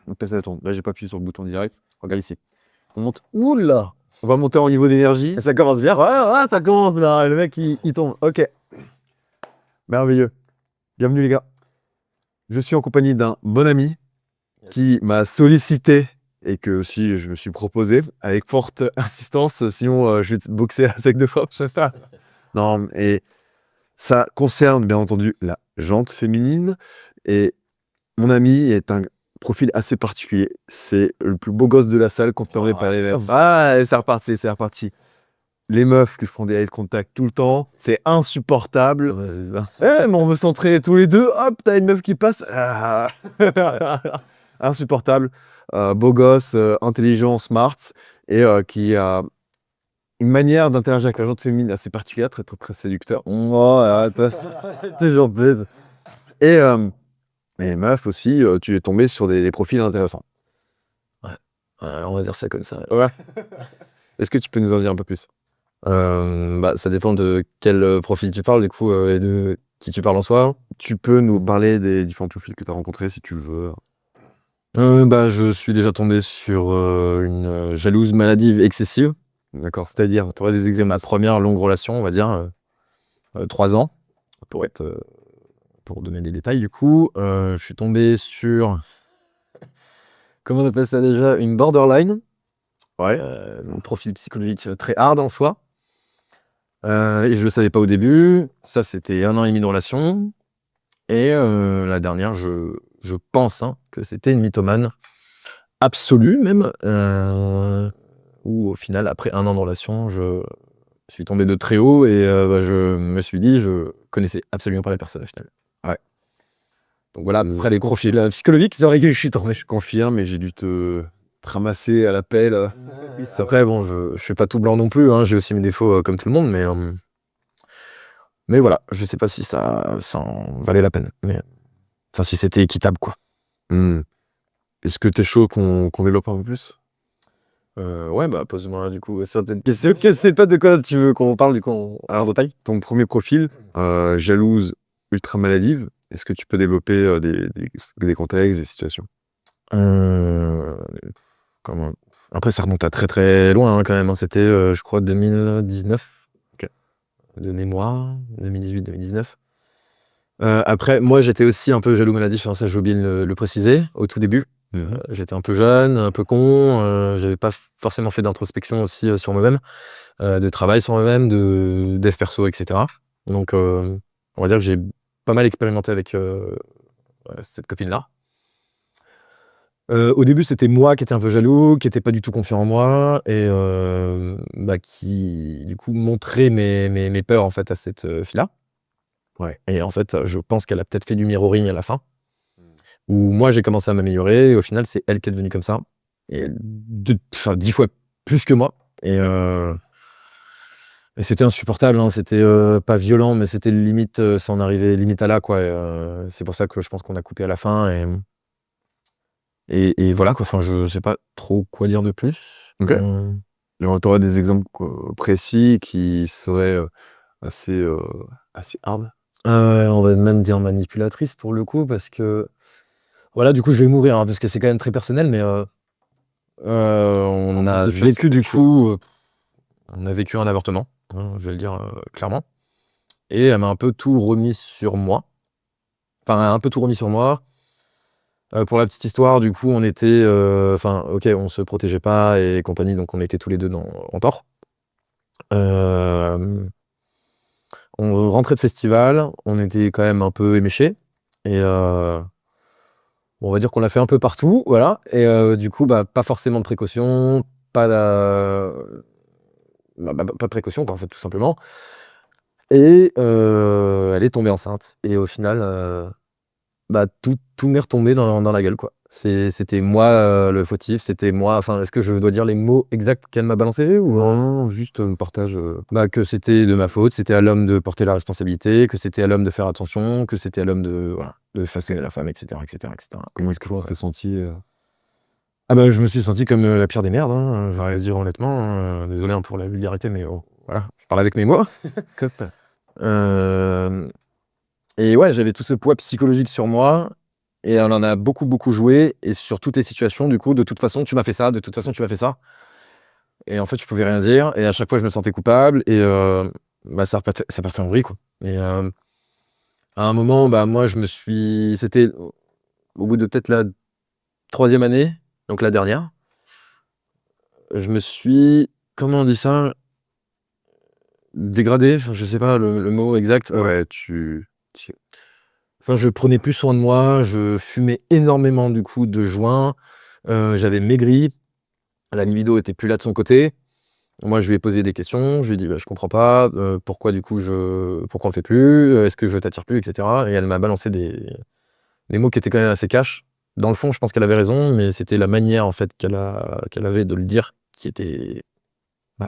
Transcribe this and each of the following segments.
Donc là, ça tourne. Là, j'ai pas appuyé sur le bouton direct. Regarde ici. On monte. Oula! On va monter en niveau d'énergie. Et ça commence bien. Ouais, ça commence là. Le mec, il tombe. Ok. Merveilleux. Bienvenue, les gars. Je suis en compagnie d'un bon ami qui m'a sollicité et que aussi je me suis proposé avec forte insistance. Sinon, je vais te boxer à sec de frappe. Non, et ça concerne bien entendu la jante féminine. Et mon ami est un profil assez particulier. C'est le plus beau gosse de la salle quand on par les meufs. Ah, c'est reparti, c'est reparti. Les meufs qui font des eye contact tout le temps, c'est insupportable. Mais on veut s'entraîner tous les deux. Hop, t'as une meuf qui passe. Ah. Insupportable. Beau gosse, intelligent, smart et qui a une manière d'interagir avec la jante féminine assez particulière, très très très séducteur. Oh, arrête. Toujours plaise. Et les meufs aussi, tu es tombé sur des profils intéressants. On va dire ça comme ça. Ouais. Est-ce que tu peux nous en dire un peu plus? Ça dépend de quel profil tu parles, du coup, et de qui tu parles en soi. Tu peux nous parler des différents profils que tu as rencontrés si tu le veux. Je suis déjà tombé sur une jalouse maladive excessive. D'accord, c'est-à-dire, tu aurais des Ma exemples? première longue relation, on va dire, 3 ans, pour donner des détails, du coup. Je suis tombé sur, comment on appelle ça déjà? Une borderline. Ouais. Un profil psychologique très hard en soi. Et je le savais pas au début. Ça, c'était 1 an et demi de relation. Et la dernière, je pense que c'était une mythomane absolue même. Où au final, après 1 an de relation, je suis tombé de très haut et je me suis dit, je connaissais absolument pas la personne au final. Ouais. Donc voilà, après les profils psychologiques sur lesquels je suis tombé. Je confirme, et j'ai dû te ramasser à la pelle. Après, bon, je fais pas tout blanc non plus, j'ai aussi mes défauts comme tout le monde, mais voilà, je sais pas si ça en valait la peine. Mais enfin, si c'était équitable, quoi. Est-ce que t'es chaud qu'on développe un peu plus? Ouais, pose-moi du coup certaines questions. Je sais pas de quoi tu veux qu'on parle du coup en détail. Ton premier profil, jalouse, ultra maladive, est-ce que tu peux développer des contextes, des situations? Comment... Après, ça remonte à très très loin quand même. C'était, je crois, 2019. Ok. De mémoire, 2018-2019. Après, moi, j'étais aussi un peu jaloux maladif, ça j'ai oublié de le préciser au tout début. J'étais un peu jeune, un peu con, j'avais pas forcément fait d'introspection aussi sur moi-même, de travail sur moi-même, de dev perso, etc. Donc, on va dire que j'ai pas mal expérimenté avec cette copine-là. Au début, c'était moi qui étais un peu jaloux, qui était pas du tout confiant en moi et qui, du coup, montrait mes peurs en fait à cette fille-là. Ouais. Et en fait, je pense qu'elle a peut-être fait du mirroring à la fin, où moi j'ai commencé à m'améliorer et au final, c'est elle qui est devenue comme ça. Et 10 fois plus que moi. Et c'était insupportable, c'était pas violent, mais c'était limite, ça en arrivait limite à là, quoi. Et c'est pour ça que je pense qu'on a coupé à la fin. Et voilà, quoi. Enfin, je sais pas trop quoi dire de plus. Ok. Tu aurais des exemples précis qui seraient assez hard? On va même dire manipulatrice pour le coup, parce que voilà, du coup, je vais mourir, parce que c'est quand même très personnel, mais on a vécu du coup, on a vécu un avortement, je vais le dire clairement, et elle m'a un peu tout remis sur moi. Enfin, un peu tout remis sur moi. Pour la petite histoire, du coup, on était, ok, on se protégeait pas et compagnie, donc on était tous les deux en tort. On rentrait de festival, on était quand même un peu éméchés, et on va dire qu'on l'a fait un peu partout, voilà. Et du coup, pas forcément de précaution, pas de précaution, quoi, en fait, tout simplement. Et elle est tombée enceinte. Et au final, tout m'est retombé dans la gueule, quoi. C'était moi le fautif, c'était moi. Enfin, est-ce que je dois dire les mots exacts qu'elle m'a balancé ou Non, juste partage. que c'était de ma faute, c'était à l'homme de porter la responsabilité, que c'était à l'homme de faire attention, que c'était à l'homme de façonner la femme, etc., etc., etc. Comment est-ce que tu t'es senti? Je me suis senti comme la pire des merdes, je vais le dire honnêtement. Désolé pour la vulgarité, mais bon, voilà, je parle avec mes mots. Et ouais, j'avais tout ce poids psychologique sur moi. Et on en a beaucoup, beaucoup joué. Et sur toutes les situations, du coup, de toute façon, tu m'as fait ça, de toute façon, tu m'as fait ça. Et en fait, je pouvais rien dire. Et à chaque fois, je me sentais coupable. Et ça partait en vrille, quoi. Et à un moment, moi, c'était au bout de peut-être la 3e année, donc la dernière. Je me suis, comment on dit ça? Dégradé, enfin, je sais pas le mot exact. Ouais, Enfin, je prenais plus soin de moi, je fumais énormément du coup de joints, j'avais maigri, la libido était plus là de son côté. Moi, je lui ai posé des questions, je lui ai dit: «Bah, je comprends pas, pourquoi du coup pourquoi on le fait plus? Est-ce que je t'attire plus?» et cetera. Et elle m'a balancé des mots qui étaient quand même assez cash. Dans le fond, je pense qu'elle avait raison, mais c'était la manière en fait qu'elle avait de le dire qui était,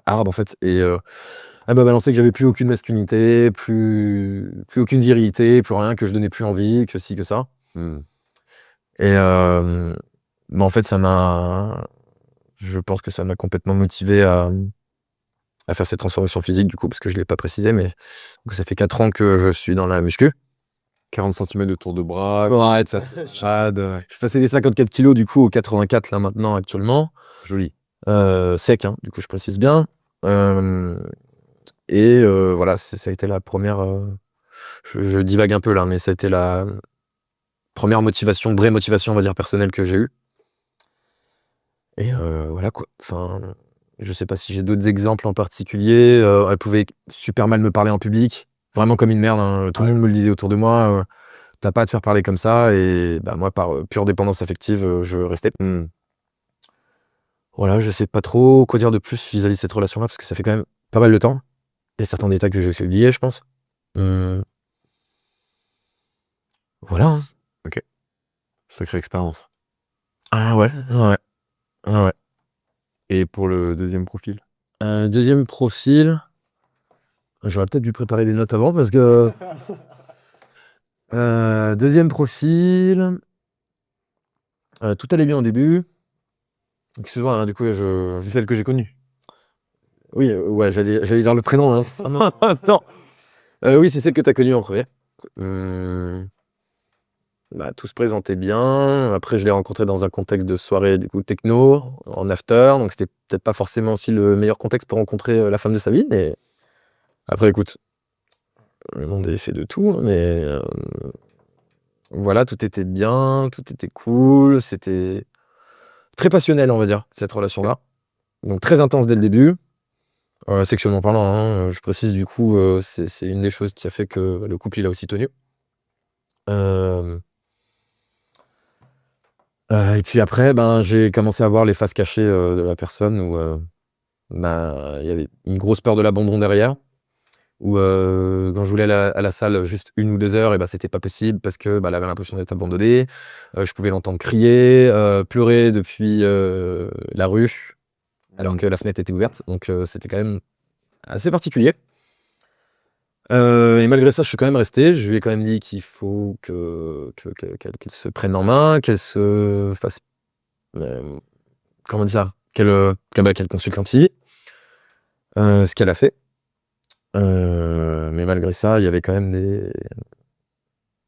hard en fait. Et elle m'a balancé que j'avais plus aucune masculinité, plus aucune virilité, plus rien, que je donnais plus envie, que ci, que ça. Et en fait, je pense que ça m'a complètement motivé à faire cette transformation physique, du coup, parce que je l'ai pas précisé, mais donc ça fait 4 ans que je suis dans la muscu. 40 cm de tour de bras. Bon, arrête ça. Je passais des 54 kilos du coup aux 84 là maintenant actuellement. Joli. Sec, hein, du coup je précise bien. Et voilà, ça a été la première. Je divague un peu là, mais ça a été la première motivation, vraie motivation, on va dire, personnelle que j'ai eue. Et voilà quoi. Enfin, je sais pas si j'ai d'autres exemples en particulier. Elle pouvait super mal me parler en public, vraiment comme une merde, hein. Tout le monde me le disait autour de moi. T'as pas à te faire parler comme ça. Et moi, par pure dépendance affective, je restais. Voilà, je sais pas trop quoi dire de plus vis-à-vis de cette relation-là, parce que ça fait quand même pas mal de temps. Il y a certains détails que j'ai oubliés, je pense. Voilà, hein. Sacrée expérience. Ah ouais, ouais. Ah ouais. Et pour le deuxième profil? Deuxième profil. J'aurais peut-être dû préparer des notes avant parce que. Deuxième profil. Tout allait bien au début. Excuse-moi, hein, du coup, C'est celle que j'ai connue. Oui, ouais, j'allais dire le prénom. Hein. Ah non, attends. Oui, c'est celle que tu as connue en premier. Tout se présentait bien. Après, je l'ai rencontré dans un contexte de soirée du coup techno, en after. Donc, c'était peut-être pas forcément aussi le meilleur contexte pour rencontrer la femme de sa vie. Mais après, écoute, le monde est fait de tout. Mais voilà, tout était bien, tout était cool. C'était très passionnel, on va dire, cette relation-là. Donc, très intense dès le début. Sexuellement parlant, hein, je précise du coup, c'est une des choses qui a fait que le couple il a aussi tenu. Et puis après, j'ai commencé à voir les faces cachées de la personne où il y avait une grosse peur de l'abandon derrière. Où quand je voulais aller à la salle juste 1 ou 2 heures, et c'était pas possible parce que elle avait l'impression d'être abandonnée. Je pouvais l'entendre crier, pleurer depuis la rue, alors que la fenêtre était ouverte. Donc c'était quand même assez particulier. Et malgré ça, je suis quand même resté. Je lui ai quand même dit qu'il faut qu'elle se prenne en main, qu'elle se fasse. Comment dire ça? Qu'elle consulte un psy. Ce qu'elle a fait. Mais malgré ça, il y avait quand même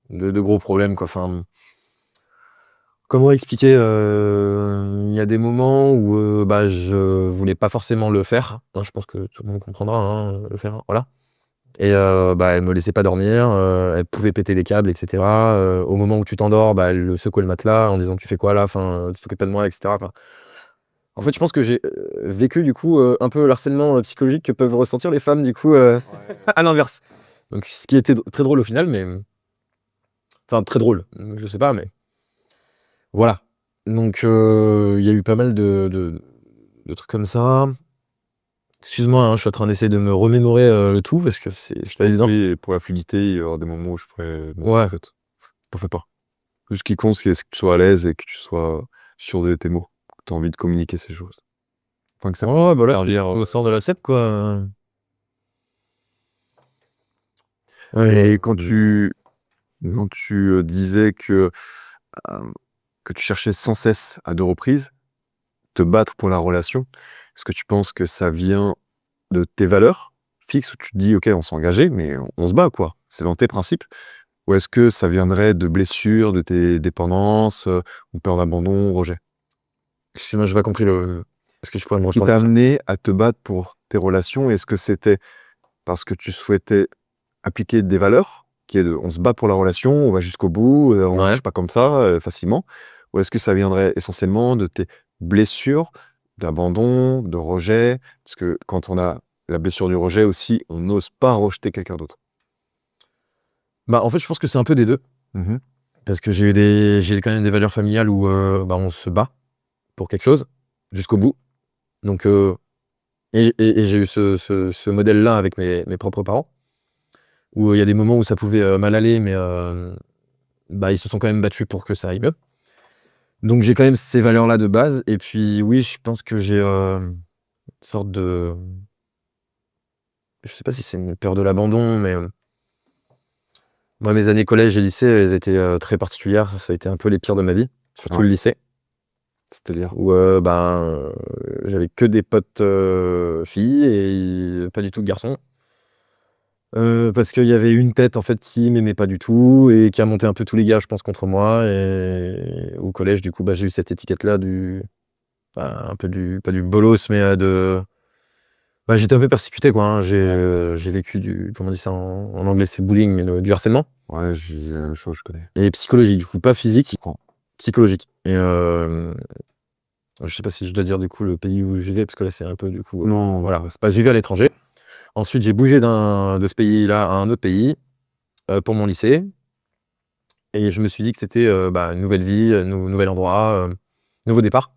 de gros problèmes, quoi. Enfin, comment expliquer? Il y a des moments où je voulais pas forcément le faire. Hein, je pense que tout le monde comprendra, hein, le faire. Voilà. Et elle me laissait pas dormir, elle pouvait péter des câbles, etc. Au moment où tu t'endors, elle secouait le matelas en disant: «Tu fais quoi là? Enfin, tu t'occupes pas de moi», etc. Enfin, en fait, je pense que j'ai vécu du coup un peu le harcèlement psychologique que peuvent ressentir les femmes du coup à l'inverse. Donc ce qui était très drôle au final, mais enfin très drôle, je sais pas, mais voilà. Donc il y a eu pas mal de trucs comme ça. Excuse-moi, hein, je suis en train d'essayer de me remémorer le tout parce que c'est pas évident. Oui, pour la fluidité, il y aura des moments où je pourrais. Ouais. En fait, t'en fais pas. Tout ce qui compte, c'est que tu sois à l'aise et que tu sois sûr de tes mots, que tu as envie de communiquer ces choses. Enfin, que ça Ouais, bah là, servir. au sort de l'assiette, quoi. Et quand tu disais que tu cherchais sans cesse à 2 reprises te battre pour la relation, est-ce que tu penses que ça vient de tes valeurs fixes où tu te dis: «OK, on s'est engagé, mais on se bat, quoi». C'est dans tes principes? Ou est-ce que ça viendrait de blessures, de tes dépendances, ou peur d'abandon, rejet? Excuse-moi, j'ai pas compris le. Est-ce que tu pourrais me Ce qui t'a reprendre ça? amené à te battre pour tes relations, est-ce que c'était parce que tu souhaitais appliquer des valeurs, qui est de on se bat pour la relation, on va jusqu'au bout, on Ouais. marche pas comme ça, facilement? Ou est-ce que ça viendrait essentiellement de tes blessures, d'abandon, de rejet? Parce que quand on a la blessure du rejet aussi, on n'ose pas rejeter quelqu'un d'autre. Bah, en fait, je pense que c'est un peu des deux. Parce que j'ai quand même des valeurs familiales où bah, on se bat pour quelque chose jusqu'au bout. Donc, et j'ai eu ce modèle-là avec mes propres parents, où il y a des moments où ça pouvait mal aller, mais bah, ils se sont quand même battus pour que ça aille mieux. Donc j'ai quand même ces valeurs-là de base. Et puis oui, je pense que j'ai une sorte de... Je sais pas si c'est une peur de l'abandon, mais moi, mes années collège et lycée, elles étaient très particulières. Ça a été un peu les pires de ma vie, surtout Ouais. le lycée. C'est-à-dire? Où j'avais que des potes filles et pas du tout de garçons. Parce qu'il y avait une tête en fait qui m'aimait pas du tout et qui a monté un peu tous les gars, je pense, contre moi. Et au collège, du coup, bah, j'ai eu cette étiquette-là un peu pas du bolos, mais bah, j'étais un peu persécuté, quoi, hein. J'ai vécu comment on dit ça en anglais, c'est bullying, mais du harcèlement. Ouais, je disais la même chose, je connais. Et psychologique, du coup, pas physique, comprends. psychologique. Et je sais pas si je dois dire du coup le pays où je vivais, parce que là c'est un peu du coup. Non, Voilà, c'est pas, je vivais à l'étranger. Ensuite, j'ai bougé de ce pays-là à un autre pays pour mon lycée. Et je me suis dit que c'était bah, une nouvelle vie, nouvel endroit, nouveau départ.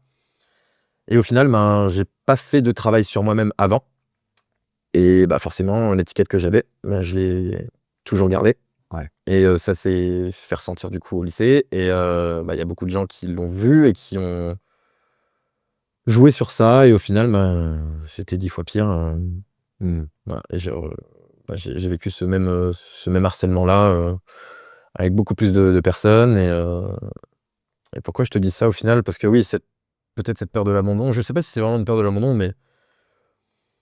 Et au final, ben, j'ai pas fait de travail sur moi-même avant. Et bah, forcément, l'étiquette que j'avais, ben, je l'ai toujours gardée. Ouais. Et ça s'est fait ressentir du coup au lycée. Et bah, y a beaucoup de gens qui l'ont vu et qui ont joué sur ça. Et au final, ben, c'était 10 fois pire. Voilà. Et j'ai vécu ce même harcèlement-là avec beaucoup plus de personnes. Et pourquoi je te dis ça au final? Parce que oui, peut-être cette peur de l'abandon. Je sais pas si c'est vraiment une peur de l'abandon, mais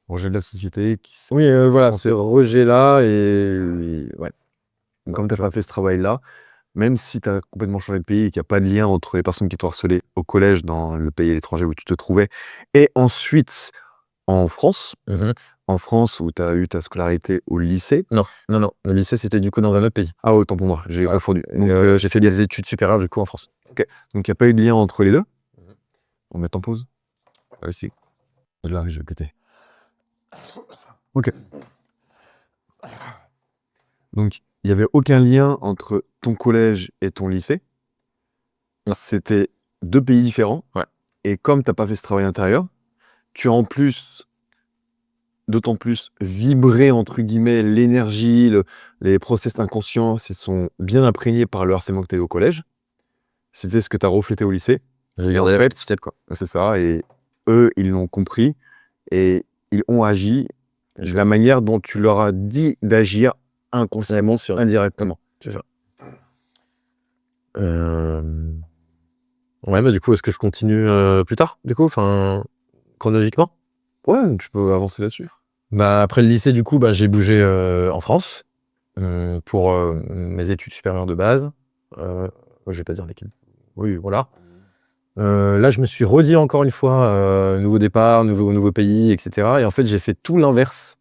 Rejet de la société qui oui, voilà, ce Pensez- rejet-là. Et ouais. comme tu n'as pas fait ce travail-là, même si tu as complètement changé de pays et qu'il n'y a pas de lien entre les personnes qui t'ont harcelé au collège, dans le pays à l'étranger où tu te trouvais, et ensuite en France, Mhm. où tu as eu ta scolarité au lycée. Non, non, non. Le lycée, c'était du coup dans un autre pays. Ah, autant pour moi, j'ai Ouais. confondu. Et, Donc, j'ai fait des études supérieures du coup en France. donc il n'y a pas eu de lien entre les deux. Mhm. On met en pause. Ah oui, si. Là, je vais péter. Ok. Donc, il n'y avait aucun lien entre ton collège et ton lycée. Non. C'était deux pays différents. Ouais. Et comme tu n'as pas fait ce travail intérieur, tu as en plus, d'autant plus, vibré, entre guillemets, l'énergie, les process inconscients se sont bien imprégnés par le harcèlement que tu as eu au collège. C'était ce que tu as reflété au lycée. J'ai Et gardé en la fait, petite tête, quoi. c'est ça. Et eux, ils l'ont compris. Et ils ont agi de la manière dont tu leur as dit d'agir inconsciemment, indirectement. C'est ça. Ouais, bah du coup, est-ce que je continue plus tard, du coup, enfin, chronologiquement? Ouais, tu peux avancer là-dessus. Bah, après le lycée, du coup, bah, j'ai bougé en France pour mes études supérieures de base. Je vais pas dire lesquelles. Oui, voilà. Là, je me suis redit encore une fois, nouveau départ, nouveau pays, etc. Et en fait, j'ai fait tout l'inverse.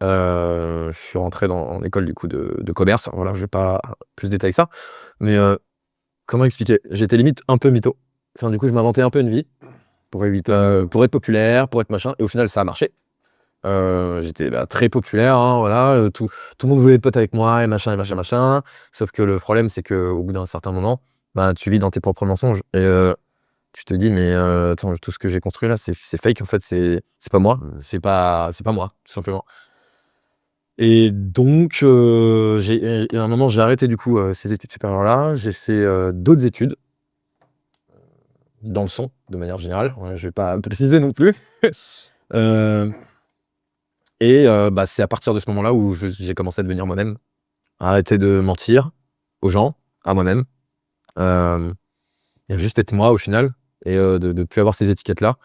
Je suis rentré en école du coup de commerce. Voilà, je vais pas plus détailler que ça. Mais comment expliquer? J'étais limite un peu mytho. Enfin, du coup, je m'inventais un peu une vie pour être populaire, pour être machin. Et au final, ça a marché. J'étais bah, très populaire, hein, voilà. Tout le monde voulait être pote avec moi et machin, et machin, machin. Sauf que le problème, c'est qu'au bout d'un certain moment, bah, tu vis dans tes propres mensonges. Et tu te dis, mais attends, tout ce que j'ai construit là, c'est fake en fait, c'est pas moi. C'est pas moi, tout simplement. Et donc, à un moment, j'ai arrêté du coup ces études supérieures-là. J'ai fait d'autres études dans le son, de manière générale. Ouais, je vais pas préciser non plus. Et bah, c'est à partir de ce moment-là où j'ai commencé à devenir moi-même, à arrêter de mentir aux gens, à moi-même, et à juste être moi au final, et de plus avoir ces étiquettes-là.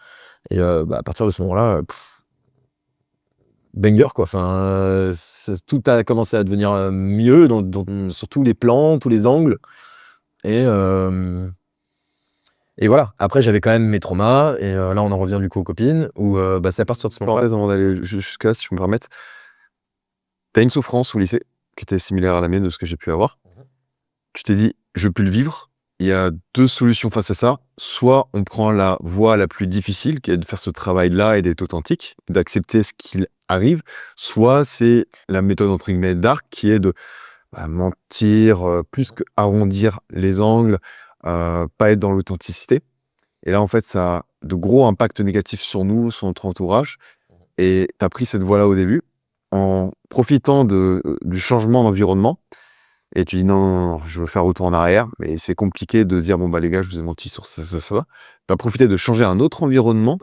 Et bah, à partir de ce moment-là, banger, quoi. Enfin, tout a commencé à devenir mieux sur tous les plans, tous les angles. Et voilà. Après, j'avais quand même mes traumas. Et là, on en revient du coup aux copines. Où c'est à partir de ce moment-là. Parenthèse avant d'aller jusqu'à, si je peux me permettre. T'as une souffrance au lycée qui était similaire à la mienne de ce que j'ai pu avoir. Tu t'es dit, je peux le vivre. Il y a 2 solutions face à ça. Soit on prend la voie la plus difficile, qui est de faire ce travail-là et d'être authentique, d'accepter ce qu'il arrive. Soit c'est la méthode entre guillemets dark, qui est de mentir, plus que arrondir les angles, pas être dans l'authenticité. Et là, en fait, ça a de gros impacts négatifs sur nous, sur notre entourage. Et tu as pris cette voie-là au début, en profitant du changement d'environnement. Et tu dis non, je veux faire retour en arrière. Mais c'est compliqué de dire, bon, bah les gars, je vous ai menti sur ça. Tu as profité de changer un autre environnement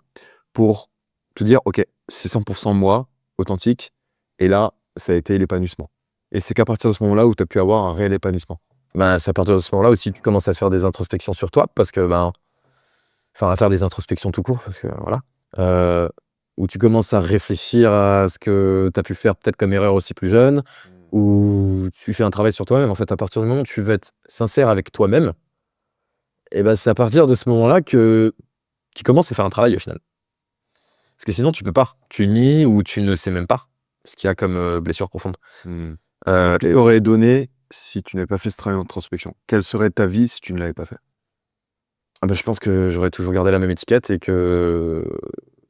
pour te dire, ok, c'est 100% moi, authentique. Et là, ça a été l'épanouissement. Et c'est qu'à partir de ce moment-là où tu as pu avoir un réel épanouissement. C'est à partir de ce moment-là aussi tu commences à te faire des introspections sur toi, parce que à faire des introspections tout court, parce que voilà, où tu commences à réfléchir à ce que tu as pu faire peut-être comme erreur aussi plus jeune, où tu fais un travail sur toi-même. En fait, à partir du moment où tu veux être sincère avec toi-même, et c'est à partir de ce moment-là que tu commences à faire un travail au final. Parce que sinon, tu peux pas. Tu nies ou tu ne sais même pas ce qu'il y a comme blessure profonde. Qu'est-ce que t'aurais donné si tu n'avais pas fait ce travail d'introspection? Quelle serait ta vie si tu ne l'avais pas fait? Je pense que j'aurais toujours gardé la même étiquette et que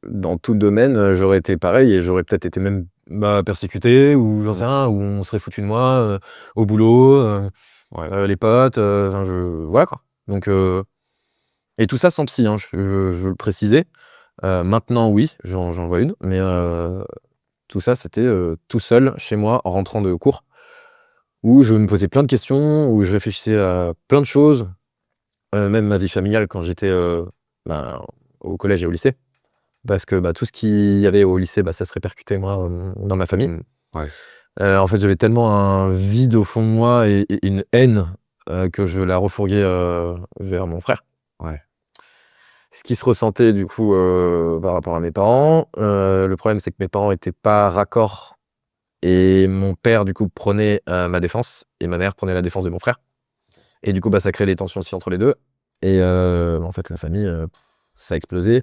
dans tout domaine, j'aurais été pareil et j'aurais peut-être été même persécuté ou j'en sais rien, ou on serait foutu de moi au boulot, les potes, voilà quoi. Donc, et tout ça sans psy, hein, je veux le préciser. Maintenant, oui, j'en vois une, mais tout ça, c'était tout seul chez moi en rentrant de cours, où je me posais plein de questions, où je réfléchissais à plein de choses, même ma vie familiale quand j'étais au collège et au lycée. Parce que tout ce qu'il y avait au lycée, ça se répercutait moi dans ma famille. Ouais. En fait, j'avais tellement un vide au fond de moi et une haine que je la refourguais vers mon frère. Ouais. Ce qui se ressentait du coup par rapport à mes parents. Le problème, c'est que mes parents étaient pas raccords et mon père du coup prenait ma défense et ma mère prenait la défense de mon frère. Et du coup, ça créait des tensions aussi entre les deux. Et en fait, la famille, ça a explosé.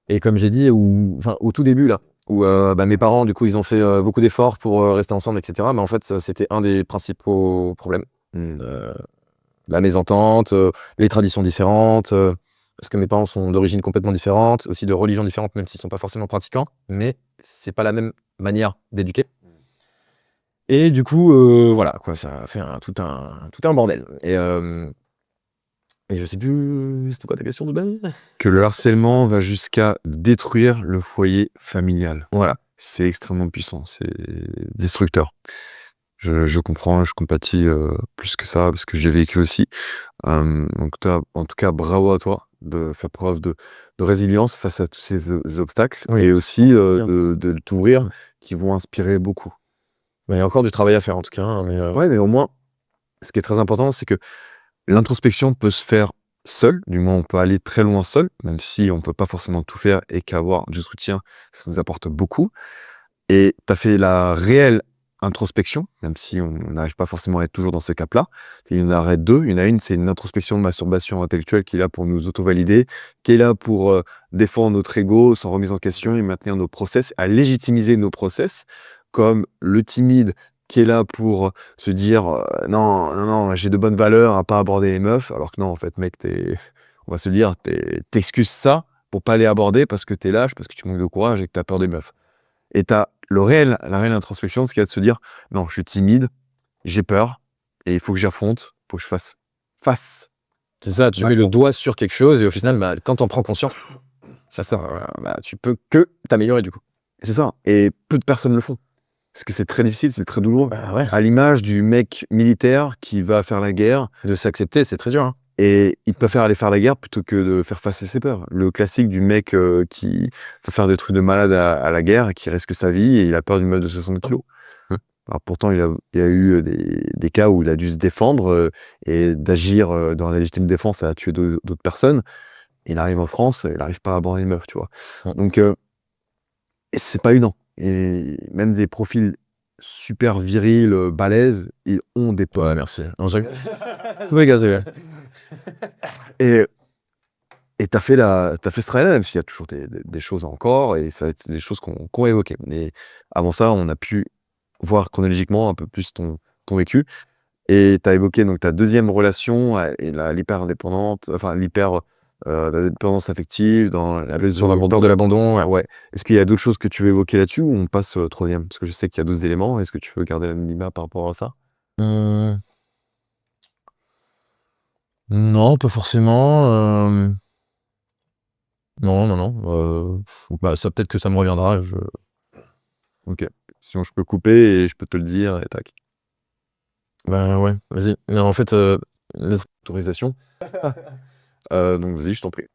Et comme j'ai dit, au tout début, là, où mes parents, du coup, ils ont fait beaucoup d'efforts pour rester ensemble, etc. Mais en fait, c'était un des principaux problèmes. La mésentente, les traditions différentes, parce que mes parents sont d'origine complètement différente, aussi de religions différentes, même s'ils ne sont pas forcément pratiquants, mais c'est pas la même manière d'éduquer. Et du coup, voilà, quoi, ça a fait tout un bordel. Et je sais plus, c'était quoi ta question de base? Que le harcèlement va jusqu'à détruire le foyer familial. Voilà. C'est extrêmement puissant, c'est destructeur. Je comprends, je compatis plus que ça, parce que j'ai vécu aussi. Donc en tout cas, bravo à toi de faire preuve de résilience face à tous ces obstacles, Oui. et aussi de t'ouvrir, qui vont inspirer beaucoup. Il y a encore du travail à faire en tout cas. Ouais, mais au moins, ce qui est très important, c'est que l'introspection peut se faire seul, du moins on peut aller très loin seul, même si on peut pas forcément tout faire et qu'avoir du soutien, ça nous apporte beaucoup. Et tu as fait la réelle introspection, même si on n'arrive pas forcément à être toujours dans ces caps-là. Il y en a 2. Il y en a une, c'est une introspection de masturbation intellectuelle qui est là pour nous auto-valider, qui est là pour défendre notre ego sans remise en question et maintenir nos process, à légitimiser nos process, comme le timide qui est là pour se dire non, j'ai de bonnes valeurs à pas aborder les meufs, alors que non, en fait, mec, on va se le dire, t'excuses ça pour pas les aborder parce que t'es lâche, parce que tu manques de courage et que t'as peur des meufs. Et t'as la réelle introspection, ce qui est de se dire non, je suis timide, j'ai peur, et il faut que j'affronte, il faut que je fasse face. C'est ça, tu mets le doigt sur quelque chose et au final, quand t'en prends conscience, tu peux que t'améliorer du coup. C'est ça, et peu de personnes le font. Parce que c'est très difficile, c'est très douloureux. Ouais. À l'image du mec militaire qui va faire la guerre. De s'accepter, c'est très dur. Hein. Et il préfère aller faire la guerre plutôt que de faire face à ses peurs. Le classique du mec qui va faire des trucs de malade à la guerre, qui risque sa vie, et il a peur d'une meuf de 60 kilos. Alors pourtant, il y a eu des cas où il a dû se défendre et d'agir dans la légitime défense à tuer d'autres personnes. Il arrive en France, il n'arrive pas à aborder une meuf, tu vois. Donc, c'est pas évident. et même des profils super virils, balèzes, ils ont des potes. Ouais, merci. Non, j'ai... Oui, gars, j'ai... Et t'as fait ce travail-là, même s'il y a toujours des choses encore, et ça va être des choses qu'on va évoquer. Mais avant ça, on a pu voir chronologiquement un peu plus ton vécu. Et tu as évoqué donc ta deuxième relation et l'hyper indépendante, enfin la dépendance affective, dans la Sur la peur peur de l'abandon, ouais. Ouais. Est-ce qu'il y a d'autres choses que tu veux évoquer là-dessus ou on passe au troisième? Parce que je sais qu'il y a d'autres éléments. Est-ce que tu veux garder l'anonymat par rapport à ça? Hum, Non, pas forcément. Non, non, non. Bah, ça, peut-être que ça me reviendra. Ok. Sinon, je peux couper et je peux te le dire et tac. Ben ouais, vas-y. Mais en fait, Autorisation. Donc, vas-y, je t'en prie.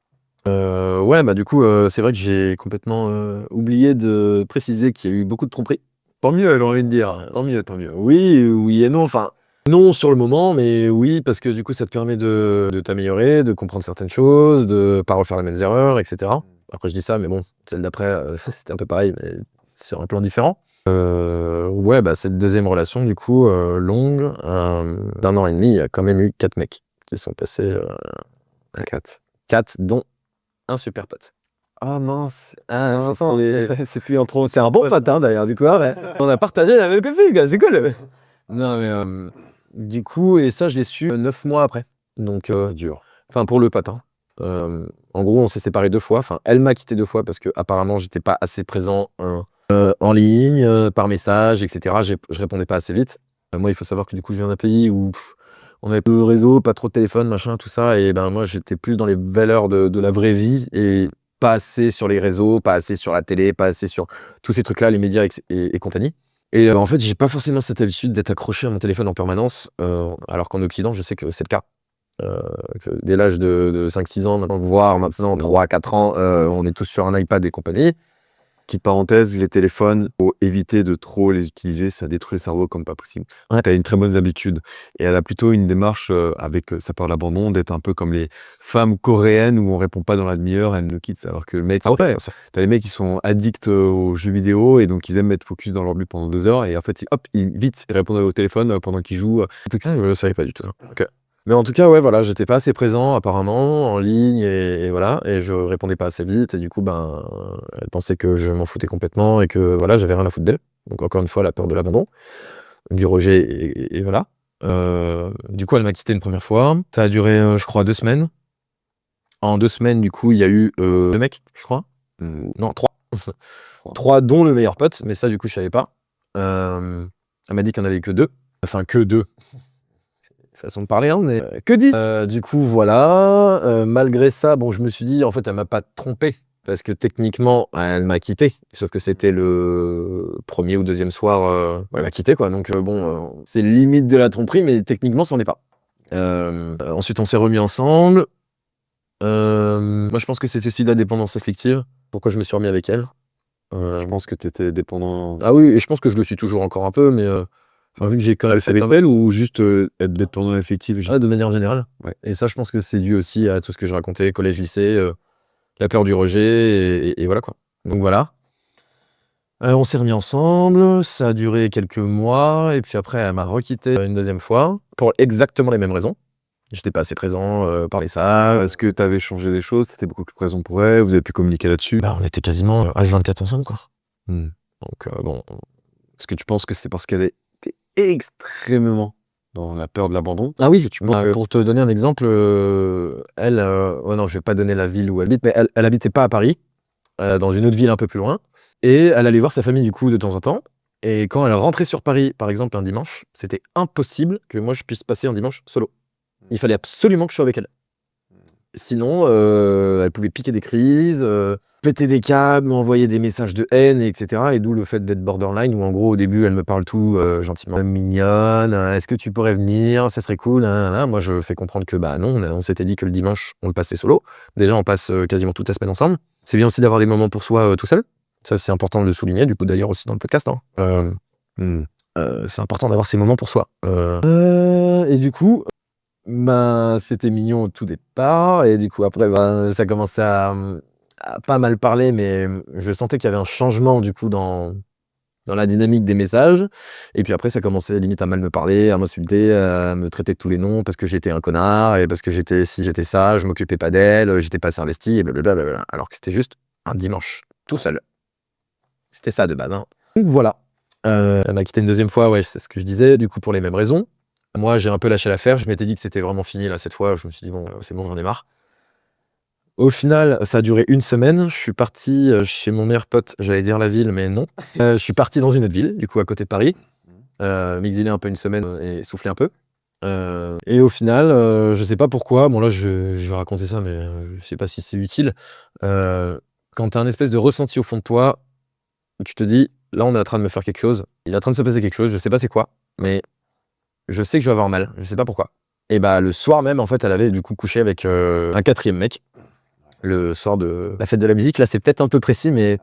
ouais, bah du coup, c'est vrai que j'ai complètement oublié de préciser qu'il y a eu beaucoup de tromperies. Tant mieux, j'ai envie de dire. Tant mieux, tant mieux. Oui, oui et non. Enfin, non sur le moment, mais oui, parce que du coup, ça te permet de t'améliorer, de comprendre certaines choses, de pas refaire les mêmes erreurs, etc. Après, je dis ça, mais bon, celle d'après, c'était un peu pareil, mais sur un plan différent. Ouais, bah cette deuxième relation, du coup, longue, d'un an et demi, il y a quand même eu 4 mecs qui sont passés, 4, dont un super pote. Ah mince. Ah, Mince, Vincent, c'est plus un trop. c'est un bon pote, hein, d'ailleurs, du coup, ouais. On a partagé la même copine, gars, c'est cool. Non, mais du coup, et ça, je l'ai su 9 mois après. Donc, Dur. enfin, pour le pote, hein. En gros, on s'est séparés 2 fois. Enfin, elle m'a quitté 2 fois parce que apparemment, j'étais pas assez présent en ligne, par message, etc. Je répondais pas assez vite. Moi, il faut savoir que du coup, je viens d'un pays où on avait peu de réseau, pas trop de téléphone, machin, tout ça. Et ben, moi, j'étais plus dans les valeurs de la vraie vie et pas assez sur les réseaux, pas assez sur la télé, pas assez sur tous ces trucs-là, les médias et compagnie. Et en fait, j'ai pas forcément cette habitude d'être accroché à mon téléphone en permanence, alors qu'en Occident, je sais que c'est le cas. Que dès l'âge de 5-6 ans, maintenant, voire maintenant 3-4 ans, on est tous sur un iPad et compagnie. Petite parenthèse, les téléphones, faut éviter de trop les utiliser, ça détruit le cerveau comme pas possible. Ouais. Tu as une très bonne habitude. Et elle a plutôt une démarche avec sa peur de l'abandon, d'être un peu comme les femmes coréennes où on répond pas dans la demi-heure, elles nous quittent. Alors que le mec, Ah ouais, t'as les mecs qui sont addicts aux jeux vidéo et donc ils aiment être focus dans leur but pendant 2 heures et en fait, hop, vite, ils répondent au téléphone pendant qu'ils jouent. je le savais pas du tout. Ok. Mais en tout cas, ouais, voilà, j'étais pas assez présent apparemment en ligne et voilà, et je répondais pas assez vite et du coup, ben, elle pensait que je m'en foutais complètement et que voilà, j'avais rien à foutre d'elle. Donc encore une fois, la peur de l'abandon, du rejet et voilà. Du coup, elle m'a quitté une première fois. Ça a duré, je crois, 2 semaines. En 2 semaines, du coup, il y a eu 2 mecs, je crois. Non, 3. 3 dont le meilleur pote, mais ça, du coup, je savais pas. Elle m'a dit qu'il n'y en avait que 2. Enfin, que 2. Façon de parler, hein, mais que 10. Du coup, voilà. Malgré ça, bon, je me suis dit, en fait, elle m'a pas trompé. Parce que techniquement, elle m'a quitté. Sauf que c'était le premier ou deuxième soir où elle m'a quitté, quoi. Donc, bon, c'est limite de la tromperie, mais techniquement, c'en est pas. Ensuite, on s'est remis ensemble. Moi, je pense que c'est aussi de la dépendance affective. Pourquoi je me suis remis avec elle. Je pense que tu étais dépendant. Ah oui, et je pense que je le suis toujours encore un peu, mais enfin, vu que j'ai quand même fait Avec elle ou juste être dépendant affectif? de manière générale. Ouais. Et ça, je pense que c'est dû aussi à tout ce que j'ai raconté, collège, lycée, la peur du rejet, et voilà quoi. Donc voilà. On s'est remis ensemble, ça a duré quelques mois, et puis après, elle m'a requitté une deuxième fois, pour exactement les mêmes raisons. J'étais pas assez présent par message. Est-ce que tu avais changé des choses? C'était beaucoup plus présent pour elle? Vous avez pu communiquer là-dessus? Bah, on était quasiment H24 ensemble, quoi. Hmm. Donc bon, Est-ce que tu penses que c'est parce qu'elle était extrêmement dans la peur de l'abandon? ah oui, Tu penses que- pour te donner un exemple, elle, oh non, je vais pas donner la ville où elle habite, mais elle habitait pas à Paris, dans une autre ville un peu plus loin, et elle allait voir sa famille du coup de temps en temps. Et quand elle rentrait sur Paris, par exemple un dimanche, c'était impossible que moi je puisse passer un dimanche solo. Il fallait absolument que je sois avec elle. Sinon, elle pouvait piquer des crises, péter des câbles, m'envoyer des messages de haine, etc. Et d'où le fait d'être borderline, où en gros, au début, elle me parle tout gentiment. Mignonne, est-ce que tu pourrais venir? Ça serait cool. Moi, je fais comprendre que bah non, on s'était dit que le dimanche, on le passait solo. Déjà, on passe quasiment toute la semaine ensemble. C'est bien aussi d'avoir des moments pour soi tout seul. Ça, c'est important de le souligner, du coup, d'ailleurs, aussi dans le podcast. Hein. C'est important d'avoir ces moments pour soi. Et du coup, ben, c'était mignon au tout départ, et du coup, après, ben, ça commençait à pas mal parler, mais je sentais qu'il y avait un changement, du coup, dans dans la dynamique des messages. Et puis après, ça commençait limite à mal me parler, à m'insulter, à me traiter de tous les noms parce que j'étais un connard et parce que j'étais ça, je m'occupais pas d'elle, j'étais pas assez investi, et blablabla. Alors que c'était juste un dimanche, tout seul. C'était ça de base. Hein. Donc voilà. Elle m'a quitté une deuxième fois, ouais, c'est ce que je disais, du coup pour les mêmes raisons. Moi, j'ai un peu lâché l'affaire, je m'étais dit que c'était vraiment fini là cette fois, je me suis dit bon, c'est bon, j'en ai marre. Au final, ça a duré une semaine. Je suis parti chez mon meilleur pote, j'allais dire la ville, mais non. Je suis parti dans une autre ville, du coup à côté de Paris, m'exiler un peu une semaine et souffler un peu. Et au final, je sais pas pourquoi, bon là je vais raconter ça, mais je sais pas si c'est utile. Quand tu as un espèce de ressenti au fond de toi, tu te dis, là on est en train de me faire quelque chose, il est en train de se passer quelque chose, je sais pas c'est quoi, mais je sais que je vais avoir mal, je sais pas pourquoi. Et bah le soir même, en fait, elle avait du coup couché avec un quatrième mec. Le soir de la fête de la musique, là c'est peut-être un peu précis, mais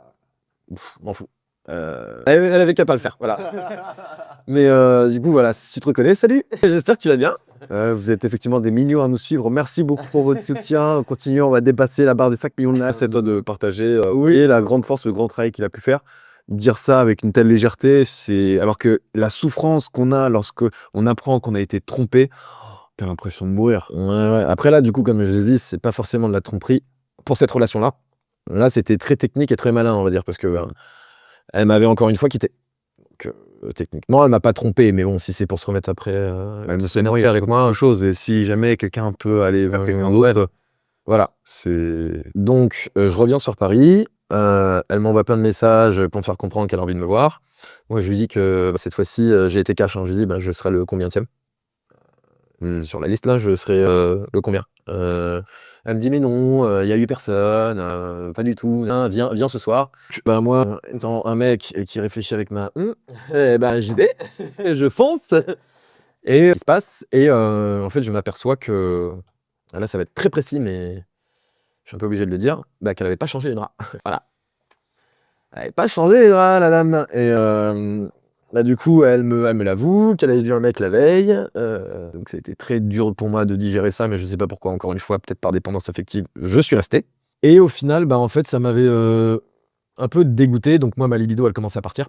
m'en fous. Elle avait qu'à pas le faire, voilà. Mais du coup, voilà, si tu te reconnais, salut, j'espère que tu vas bien. Vous êtes effectivement des millions à nous suivre. Merci beaucoup pour votre soutien. Continuons, on va dépasser la barre des 5 millions de likes. C'est à toi de partager et la grande force, le grand travail qu'il a pu faire. Dire ça avec une telle légèreté, c'est alors que la souffrance qu'on a lorsque on apprend qu'on a été trompé, t'as l'impression de mourir. Ouais. Après là, du coup, comme je l'ai dit, c'est pas forcément de la tromperie pour cette relation-là. Là, c'était très technique et très malin, on va dire, parce que elle m'avait encore une fois quitté. Donc, techniquement, elle m'a pas trompé, mais bon, si c'est pour se remettre après, Elle se énerve avec moi, une chose. Et si jamais quelqu'un peut aller vers quelqu'un d'autre, voilà. c'est. Donc, je reviens sur Paris. Elle m'envoie plein de messages pour me faire comprendre qu'elle a envie de me voir. Moi, je lui dis que cette fois-ci, j'ai été cash. Hein. Je lui dis, je serai le combienième. Sur la liste, là, je serai le combien. Elle me dit, mais non, il y a eu personne, pas du tout. Hein, viens ce soir. Moi, étant un mec qui réfléchit avec ma j'y vais, je fonce. Et ce qui se passe, et en fait, je m'aperçois que là, ça va être très précis, mais je suis un peu obligé de le dire, qu'elle n'avait pas changé les draps. Voilà. Elle n'avait pas changé les draps, la dame. Et du coup, elle me l'avoue, qu'elle avait vu un mec la veille. Donc, ça a été très dur pour moi de digérer ça, mais je sais pas pourquoi, encore une fois, peut-être par dépendance affective, je suis resté. Et au final, en fait, ça m'avait un peu dégoûté. Donc, moi, ma libido, elle commence à partir.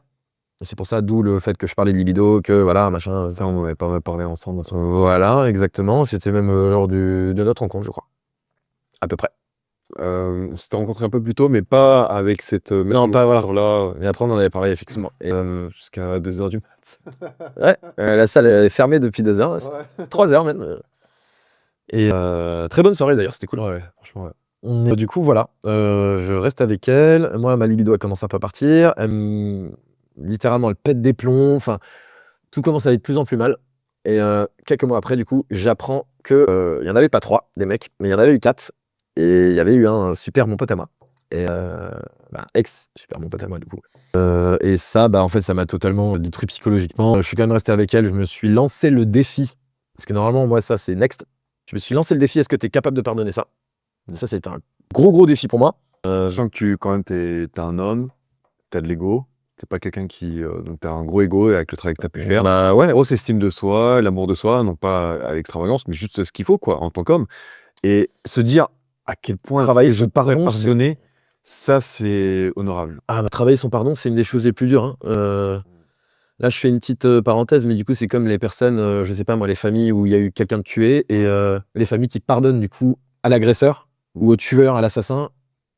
C'est pour ça, d'où le fait que je parlais de libido, que voilà, machin. Ça, on n'avait pas mal parlé ensemble. Voilà, exactement. C'était même lors de notre rencontre, je crois. À peu près. On s'était rencontrés un peu plus tôt, mais pas avec cette. Non, pas voilà. Là, Mais après, on en avait parlé, effectivement. Et, jusqu'à 2h du mat. ouais, la salle est fermée depuis 2h. Ouais. 3h même. Et très bonne soirée d'ailleurs, c'était cool. Ouais, franchement, ouais. Et, du coup, voilà. Je reste avec elle. Moi, ma libido, elle commence un peu à partir. Littéralement, elle pète des plombs. Enfin, tout commence à aller de plus en plus mal. Et quelques mois après, du coup, j'apprends que il y en avait pas 3 des mecs, mais il y en avait eu 4. Et il y avait eu un super bon pote à moi. Et ex super bon pote à moi, du coup. Et ça, en fait, ça m'a totalement détruit psychologiquement. Je suis quand même resté avec elle. Je me suis lancé le défi. Parce que normalement, moi, ça, c'est next. Je me suis lancé le défi. Est-ce que tu es capable de pardonner ça? Ça, c'était un gros défi pour moi. Sachant que quand même, t'es un homme, t'as de l'ego. T'es pas quelqu'un qui. Donc, t'as un gros ego avec le travail que t'as pu faire. Ouais. Grosse estime de soi, l'amour de soi, non pas à l'extravagance, mais juste ce qu'il faut, quoi, en tant qu'homme. Et se dire à quel point Travailler je son pardon, pardonner, ça, c'est honorable. Travailler son pardon, c'est une des choses les plus dures. Hein. Là, je fais une petite parenthèse, mais du coup, c'est comme les personnes, je sais pas moi, les familles où il y a eu quelqu'un de tué et les familles qui pardonnent du coup à l'agresseur ou au tueur, à l'assassin.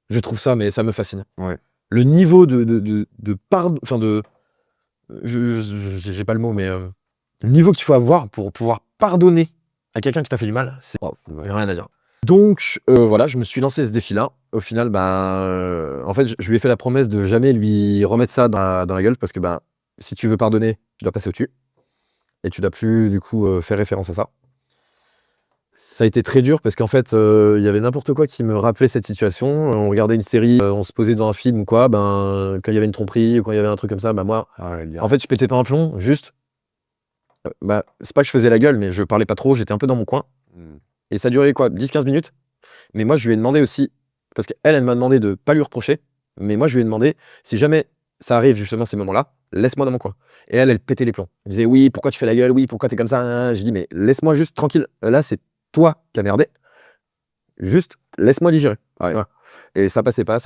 Je trouve ça, mais ça me fascine. Ouais. Le niveau de pardon, enfin j'ai pas le mot, mais le niveau qu'il faut avoir pour pouvoir pardonner à quelqu'un qui t'a fait du mal, c'est rien à dire. Donc voilà, je me suis lancé ce défi-là. Au final, en fait, je lui ai fait la promesse de jamais lui remettre ça dans la gueule parce que si tu veux pardonner, tu dois passer au-dessus. Et tu dois plus, du coup, faire référence à ça. Ça a été très dur parce qu'en fait, il y avait n'importe quoi qui me rappelait cette situation. On regardait une série, on se posait devant un film ou quoi, quand il y avait une tromperie ou quand il y avait un truc comme ça, moi, en fait, je pétais pas un plomb, juste. C'est pas que je faisais la gueule, mais je parlais pas trop, j'étais un peu dans mon coin. Et ça durait quoi, 10-15 minutes. Mais moi, je lui ai demandé aussi, parce qu'elle m'a demandé de pas lui reprocher, mais moi, je lui ai demandé, si jamais ça arrive justement ces moments-là, laisse-moi dans mon coin. Et elle pétait les plombs. Elle disait, oui, pourquoi tu fais la gueule? Oui, pourquoi t'es comme ça? J'ai dit, mais laisse-moi juste tranquille. Là, c'est toi qui as merdé. Juste, laisse-moi digérer. Ouais. Voilà. Et ça passait pas,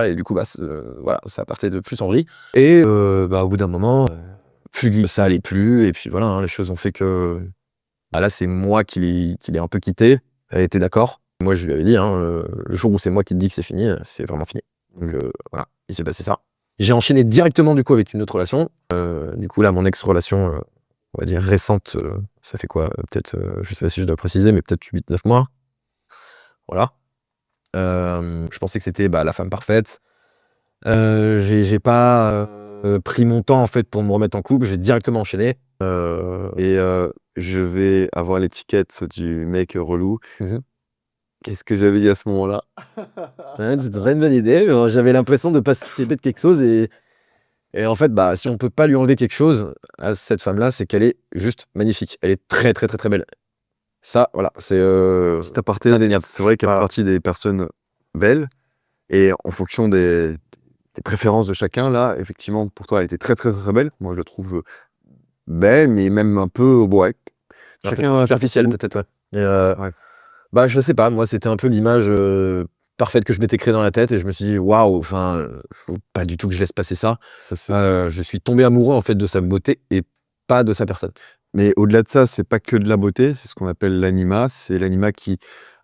et du coup, voilà, ça partait de plus en vrille. Et au bout d'un moment, ça allait plus, et puis voilà, hein, les choses ont fait que là, c'est moi qui l'ai un peu quitté. Elle était d'accord. Moi, je lui avais dit, hein, le jour où c'est moi qui te dis que c'est fini, c'est vraiment fini. Donc voilà, il s'est passé ça. J'ai enchaîné directement du coup avec une autre relation. Du coup, là, mon ex-relation, on va dire récente, ça fait quoi? Peut-être, je sais pas si je dois préciser, mais peut-être 8-9 mois. Voilà. Je pensais que c'était la femme parfaite. J'ai pas pris mon temps en fait pour me remettre en couple. J'ai directement enchaîné. Je vais avoir l'étiquette du mec relou. Mhm. Qu'est-ce que j'avais dit à ce moment-là? Ouais, c'est une vraie bonne idée. J'avais l'impression de pas s'occuper de quelque chose et en fait, si on peut pas lui enlever quelque chose à cette femme-là, c'est qu'elle est juste magnifique. Elle est très très très très belle. Ça, voilà, c'est Petit aparté, indéniable. C'est vrai qu'elle fait partie des personnes belles et en fonction des préférences de chacun, là, effectivement, pour toi, elle était très très très belle. Moi, je la trouve belle, mais même un peu ouais. Chacun superficielle peut-être, ouais. Et Ouais. je sais pas, moi c'était un peu l'image parfaite que je m'étais créée dans la tête et je me suis dit waouh, enfin, faut pas du tout que je laisse passer ça. Ça, c'est... Je suis tombé amoureux en fait de sa beauté et pas de sa personne. Mais au-delà de ça, c'est pas que de la beauté, c'est ce qu'on appelle l'anima. C'est l'anima qui,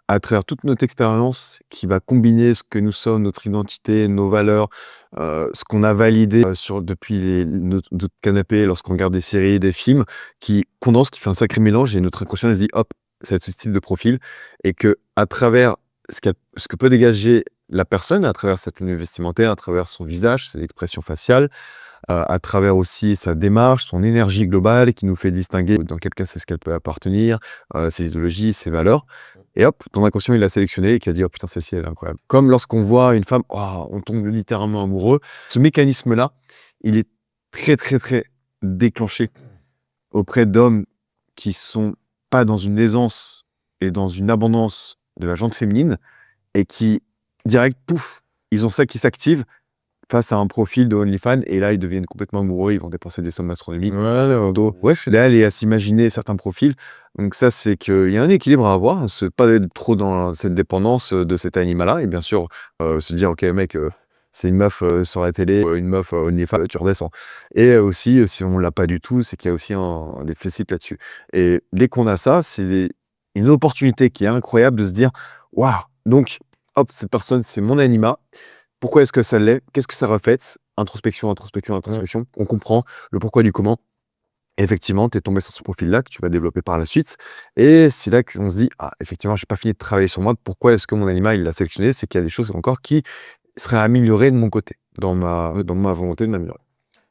à travers toute notre expérience, qui va combiner ce que nous sommes, notre identité, nos valeurs, ce qu'on a validé depuis notre canapé lorsqu'on regarde des séries, des films, qui condense, qui fait un sacré mélange et notre inconscient se dit hop, c'est ce style de profil. Et que à travers ce que peut dégager la personne, à travers cette tenue vestimentaire, à travers son visage, ses expressions faciales, à travers aussi sa démarche, son énergie globale qui nous fait distinguer dans quel cas c'est ce qu'elle peut appartenir, ses idéologies, ses valeurs. Et hop, ton inconscient, il l'a sélectionné et qui a dit: «Oh putain, celle-ci, elle est incroyable». Comme lorsqu'on voit une femme, oh, on tombe littéralement amoureux. Ce mécanisme-là, il est très, très, très déclenché auprès d'hommes qui sont pas dans une aisance et dans une abondance de la jante féminine et qui, direct, pouf, ils ont ça qui s'active face à un profil de OnlyFans et là, ils deviennent complètement amoureux, ils vont dépenser des sommes astronomiques. Ouais, je suis d'aller et à s'imaginer certains profils. Donc ça, c'est qu'il y a un équilibre à avoir, c'est pas être trop dans cette dépendance de cet animal-là et bien sûr, se dire: «OK mec, c'est une meuf, sur la télé, une meuf, OnlyFans, tu redescends». Et aussi, si on l'a pas du tout, c'est qu'il y a aussi un déficit là-dessus. Et dès qu'on a ça, c'est une opportunité qui est incroyable de se dire: «Waouh! Donc hop, cette personne, c'est mon anima. Pourquoi est-ce que ça l'est? Qu'est-ce que ça reflète?» Introspection, introspection, introspection. On comprend le pourquoi du comment. Et effectivement, tu es tombé sur ce profil-là que tu vas développer par la suite. Et c'est là qu'on se dit: «Ah, effectivement, j'ai pas fini de travailler sur moi. Pourquoi est-ce que mon anima, il l'a sélectionné?» C'est qu'il y a des choses encore qui seraient améliorées de mon côté, dans ma volonté de m'améliorer.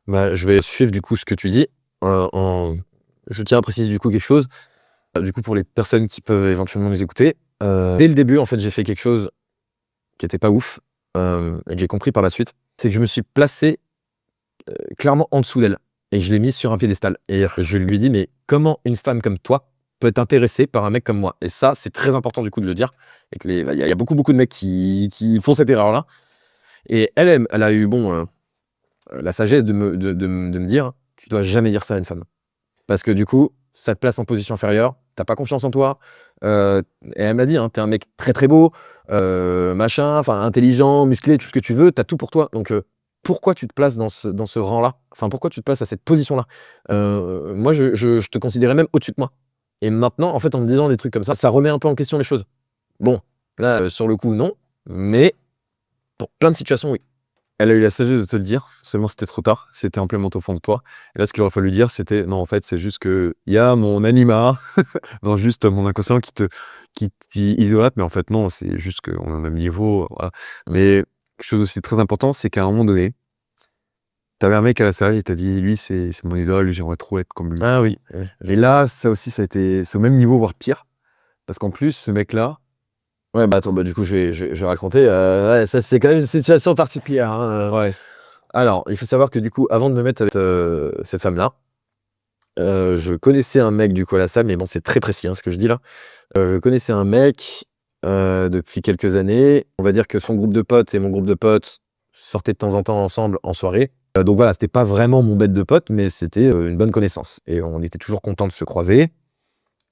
Je vais suivre du coup ce que tu dis. Je tiens à préciser du coup quelque chose. Du coup, pour les personnes qui peuvent éventuellement nous écouter, dès le début, en fait, j'ai fait quelque chose qui était pas ouf et que j'ai compris par la suite. C'est que je me suis placé clairement en dessous d'elle et je l'ai mise sur un piédestal. Et je lui ai dit, mais comment une femme comme toi peut être intéressée par un mec comme moi? Et ça, c'est très important du coup de le dire. Et que il y a beaucoup de mecs qui font cette erreur-là. Et elle a eu la sagesse de me dire, tu dois jamais dire ça à une femme. Parce que du coup, ça te place en position inférieure, t'as pas confiance en toi. Et elle m'a dit, hein, t'es un mec très très beau, machin, enfin intelligent, musclé, tout ce que tu veux, t'as tout pour toi. Donc pourquoi tu te places dans ce rang-là? Enfin, pourquoi tu te places à cette position-là? Moi, je te considérais même au-dessus de moi. Et maintenant, en fait, en me disant des trucs comme ça remet un peu en question les choses. Bon, là, sur le coup, non, mais pour plein de situations, oui. Elle a eu la sagesse de te le dire, seulement c'était trop tard, c'était implémenté au fond de toi. Et là, ce qu'il aurait fallu dire, c'était: «Non, en fait, c'est juste qu'il y a mon anima, non, juste mon inconscient qui t'idolâtre, mais en fait, non, c'est juste qu'on est au même niveau, voilà». Mais quelque chose aussi de très important, c'est qu'à un moment donné, t'avais un mec à la salle, il t'a dit: «Lui, c'est mon idole, j'aimerais trop être comme lui». Ah oui. Et là, ça aussi, ça a été c'est au même niveau, voire pire, parce qu'en plus, ce mec-là, Ouais, attends, du coup, je vais raconter. Ouais, ça, c'est quand même une situation particulière, hein, ouais. Alors, il faut savoir que du coup, avant de me mettre avec cette femme-là, je connaissais un mec du coup à la salle, mais bon, c'est très précis hein, ce que je dis là. Je connaissais un mec depuis quelques années. On va dire que son groupe de potes et mon groupe de potes sortaient de temps en temps ensemble en soirée. Donc voilà, c'était pas vraiment mon bête de pote, mais c'était une bonne connaissance. Et on était toujours content de se croiser.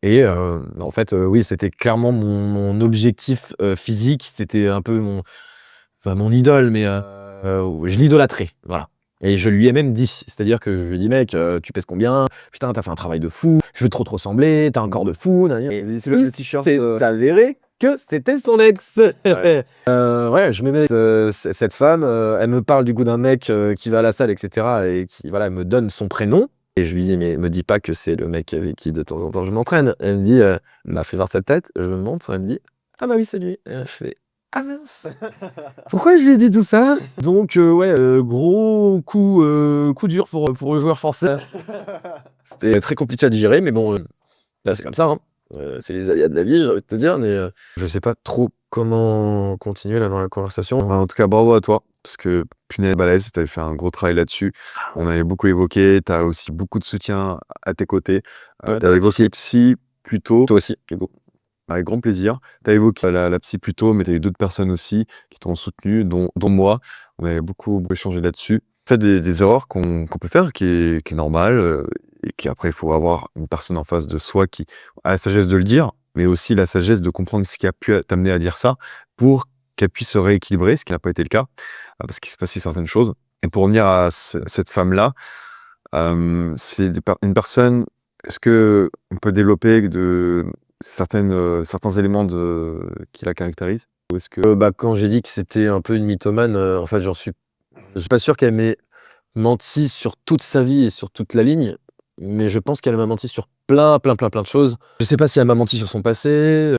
Et en fait, oui, c'était clairement mon objectif physique. C'était un peu mon idole, mais je l'idolâtrais, voilà. Et je lui ai même dit, c'est-à-dire que je lui ai dit, mec, tu pèses combien? Putain, t'as fait un travail de fou, je veux trop te ressembler, t'as un corps de fou. Et le t-shirt. C'est avéré que c'était son ex. Ouais, je me mets cette femme, elle me parle du coup d'un mec qui va à la salle, etc. Et qui, voilà, me donne son prénom. Et je lui dis, mais me dis pas que c'est le mec avec qui de temps en temps je m'entraîne. Elle me dit, elle m'a fait voir sa tête, je me montre, elle me dit, ah bah oui, c'est lui. Et elle fait, ah mince, pourquoi je lui ai dit tout ça? Donc, ouais, gros coup dur pour le joueur français. C'était très compliqué à digérer, mais bon, là, c'est comme ça, hein. C'est les aléas de la vie, j'ai envie de te dire, mais je sais pas trop comment continuer là dans la conversation. En tout cas, bravo à toi, parce que punaise balèze, t'avais fait un gros travail là-dessus. On avait beaucoup évoqué, t'as aussi beaucoup de soutien à tes côtés. Ouais, T'as évoqué psy plus tôt, toi aussi, Hugo. avec grand plaisir. T'as évoqué la psy plus tôt, mais t'as eu d'autres personnes aussi qui t'ont soutenu, dont moi. On avait beaucoup échangé là-dessus. Fait des erreurs qu'on peut faire, qui est normal, et qu'après, il faut avoir une personne en face de soi qui a la sagesse de le dire, mais aussi la sagesse de comprendre ce qui a pu t'amener à dire ça, pour qu'elle puisse se rééquilibrer, ce qui n'a pas été le cas, parce qu'il s'est passé certaines choses. Et pour revenir à cette femme-là, c'est une personne, est-ce que on peut développer certains éléments qui la caractérisent? Ou est-ce que Bah, quand j'ai dit que c'était un peu une mythomane, en fait, je suis pas sûr qu'elle m'ait menti sur toute sa vie et sur toute la ligne, mais je pense qu'elle m'a menti sur plein de choses. Je sais pas si elle m'a menti sur son passé.